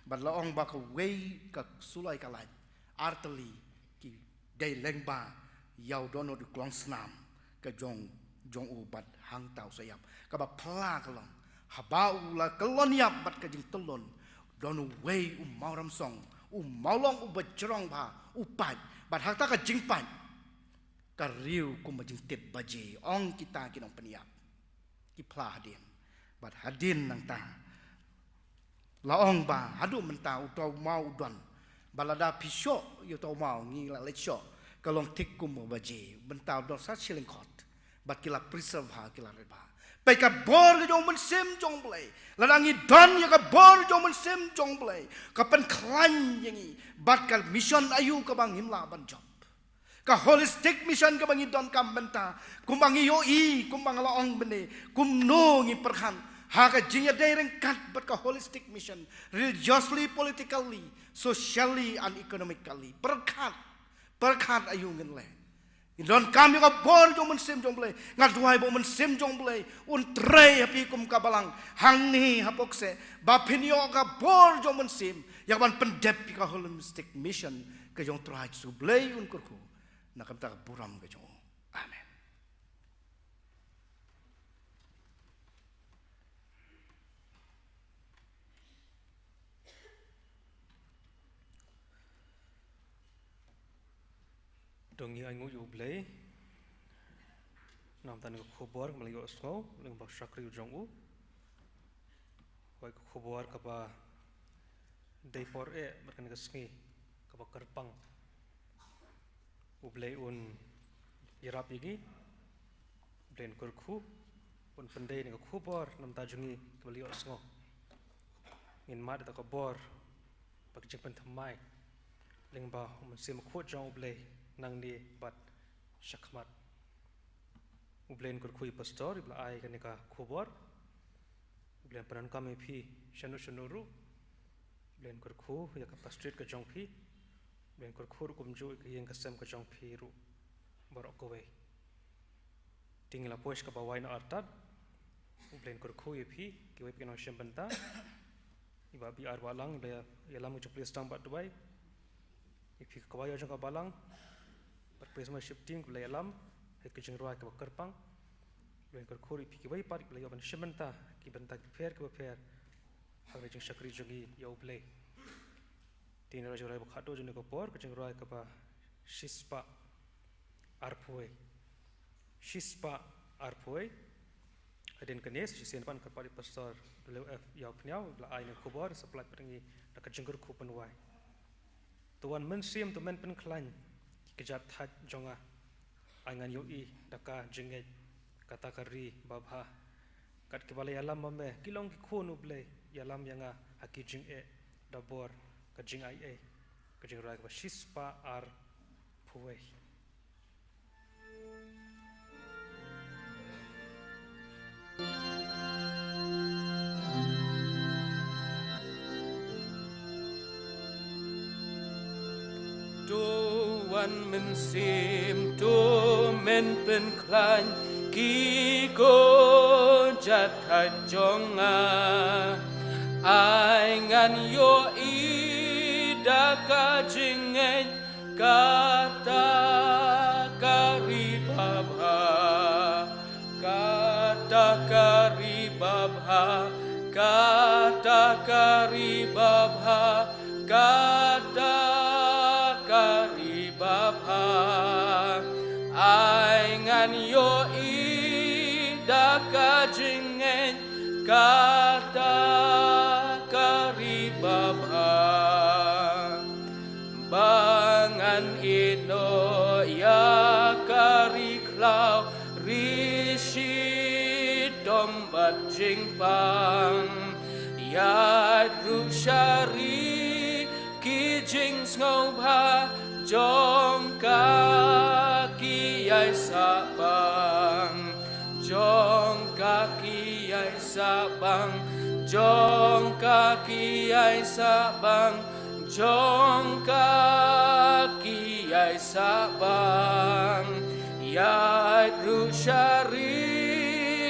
bad la ong ba ka wei ka sulai ka lai arteli ki dei lengba yau dono du klong snam ka jong u bad hang tau sayap ka ba pla ka long habau la kelon yap bad ka jing telon dono wei mau ram song mau long bajrong ba pat bad hakta ka jing pat ka riu ku ma jing tet baje ong kita kinong peniap ki pla hadin bad hadin nang ta laong ba hadu menta utau mau don balada pisho yo tau mau ngi la lecho kalong tik kum baje benta don sa shilling court bad kila preserve ha kila reba pai ka bor ke jong men sim jong blai ladangi don ya ka bor jong men sim jong blai ka pen klan yangi bad kal mission ayu ka bang himla ban job ka holistic mission ka bangi don kam benta kumbangi yo I kumbang laong bene kum no ngi perhan ha ka jingya dereng kat but ka holistic mission religiously politically socially and economically perkat ayu ngen le don kam yo ka bor jong men sim jong blai ngat duai bo men sim jong blai un tre api kum ka balang hang ni hapokse ba pinyo ka bor jong men sim ya ban pendep ka holistic mission ka jong trai su blai un kurku nakam tak buram ke jong amen dongi angu yu blai nam tan ko khobor mali yo snow leng ba shakri jong u hoi ko khobor ka ba dei por berkan ka sngi ka ba karpang ublai un irap igi blen kurku un pendai ni ko bor nam ta jungi kebali osngo in mad ta ko bor pak jeng pen thamai leng ba mun sim ko jong ublai nang ni bat shakmat ublen kurku I pastor ibla ai kan ka ko bor blen panan kami phi shanu ru blen kurku ya ka pastor ka jong phi ben kurkur kumju yang kasem ka jong phiru borok kowe tingla pois ka bawai na artat ben kurku phi ki wei pinong shem benta iba bi ar walang be yalam chu place tang bat dubai phi ka wai jong ka balang par place ma shifting le yalam he ka jing roi ka karpang ben kurkur phi ki wei par le yo ban shem benta ki benta ki fair ha jing shakri jogi yo play tin raja rai bukhato juni ko por kaching roi ka ba shispa arpoi adin kanes sisen pan ka pari pastor leu f yau pnyau la ai ne khobor supply pringi da kajinggur khu panwai tuan men sim tu men pen klan kejat hat jonga angan yo I daka jinge kata kari babha kat ke balai alam mame kilong ki khonu ble yalam yanga haki jing dabor kajing ai kajing rai ka shispa ar phuwei tuan men sim tu men pen klan ki ko jat hat jonga ai ngan yo I daka jingeng kata kari babha kata kari babha kata kari babha kata kari babha ai ngan yo I daka jingeng kata kari babha bangan ino ya kari klau rishi dombat jingpang Yat rushari ki jing ngau ba jong kaki ai sabang jong kaki ai sabang jong kaki ai sabang jong kaki ai sabang Yat rushari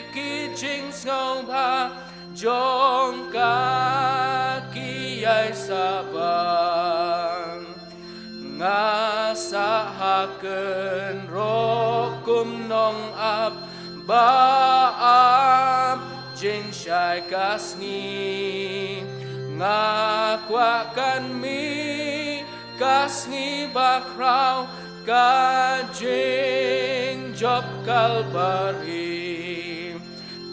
ki jing ngau ba jong kaki ai sabang ngasahaken rokum nong ap baam jing syai kasngi ngakwakan mi kasngi bakrau kajing job kalbari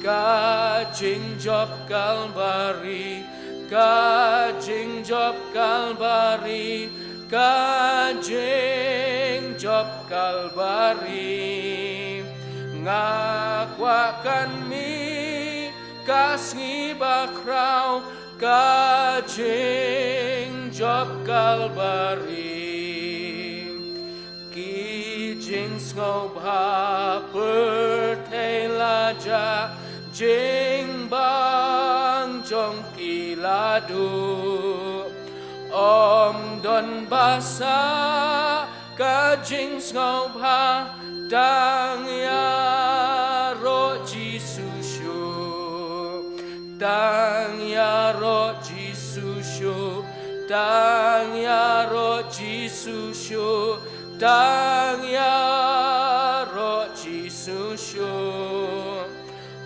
kajing job kalbari kajing job kalbari kajing job kalbari ngakwakan mi kasngi bakrau kajing job kalbari kijing ngau ba pertelaja jing bang jong kiladu om don basa kajing ngau ba dang ya ro jisushu dang ya ro jisushu dang ya ro jisushu dang ya ro jisushu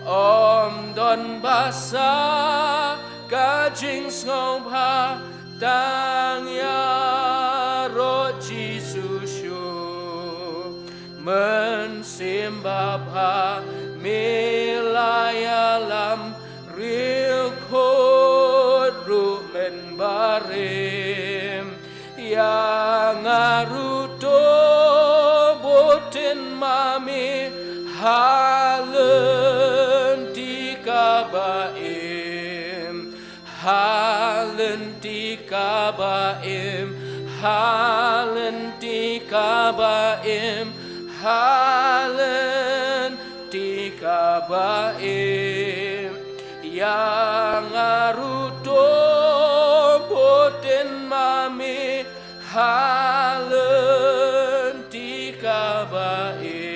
om don basa kajing ngau ba dang ya ro jisushu mensembah ba melayalam ril kodru menbarim yang aruto boten mami halen dikabaim halen dikabaim halen dikabaim halen dikabaim yang aruto boten mami halen dikabaim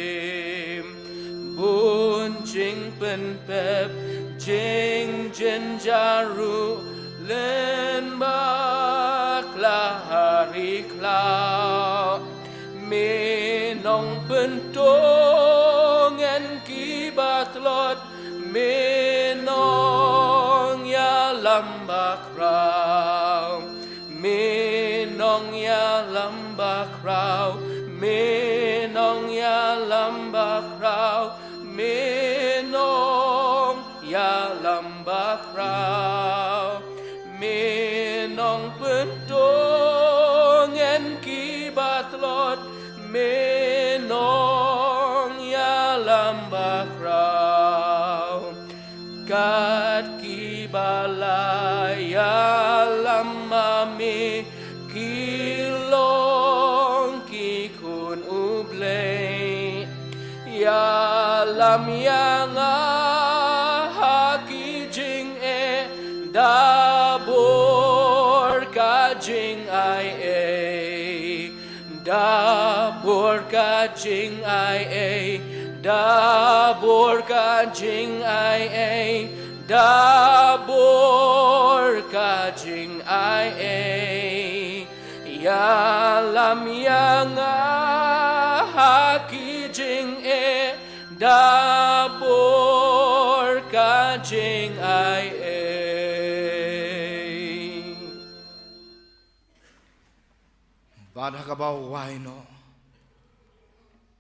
buncing penpep jing jenjaru len bakla hari klau menong pentongen kibat lot menong ya lambak rau menong ya lambak rau menong ya lambak rau menong ya lambak rau menong pentongen kibat lot menong ya lambak rau kat kibalaya lamami kilong kikun ublay ya lam yang hakijing dabor kajing ai dabor kajing ai dabor kajing ai dabor kajing ai ya lam yang hakijing dabor kajing ai Badah kabau waino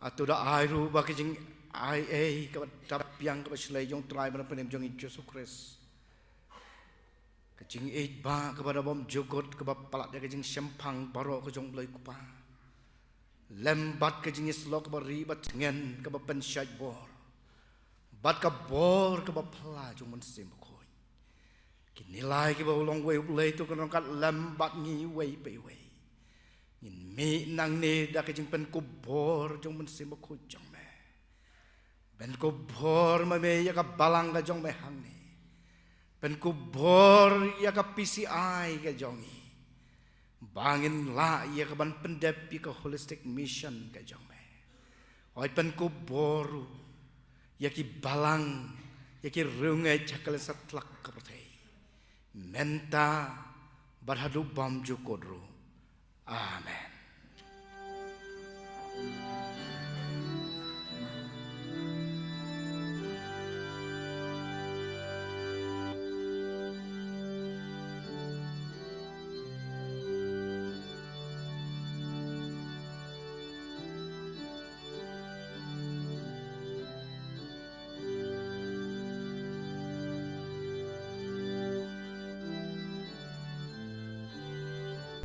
atuda airu bakijing ai kabat tapiang kabat selai jong try mana penem jong Yesus Kristus kajing ba kepada bom jogot kebat palak dia kajing sempang baro ke jong belai kupa lembat kajing islok kebat ribat ngen kebat pensyaj bor bat kabor kebat pala jong mensim koi Kinilai ki ba ulong we ulai tu kan kat lambat ngi we pe we. Ngin mi nang ne da ke jing pen kubor jong men sim ko jong me. Ben kubor ma me ya ka balang ka jong me hang ni. Ben kubor ya ka PCI ka jong ni. Bangin la ya ka ban pendep ka holistic mission ka jong me. Oi pen kubor ya ki balang ya ki rungai chakal satlak ka pathe. Menta berhadu bam jukodro. Amen.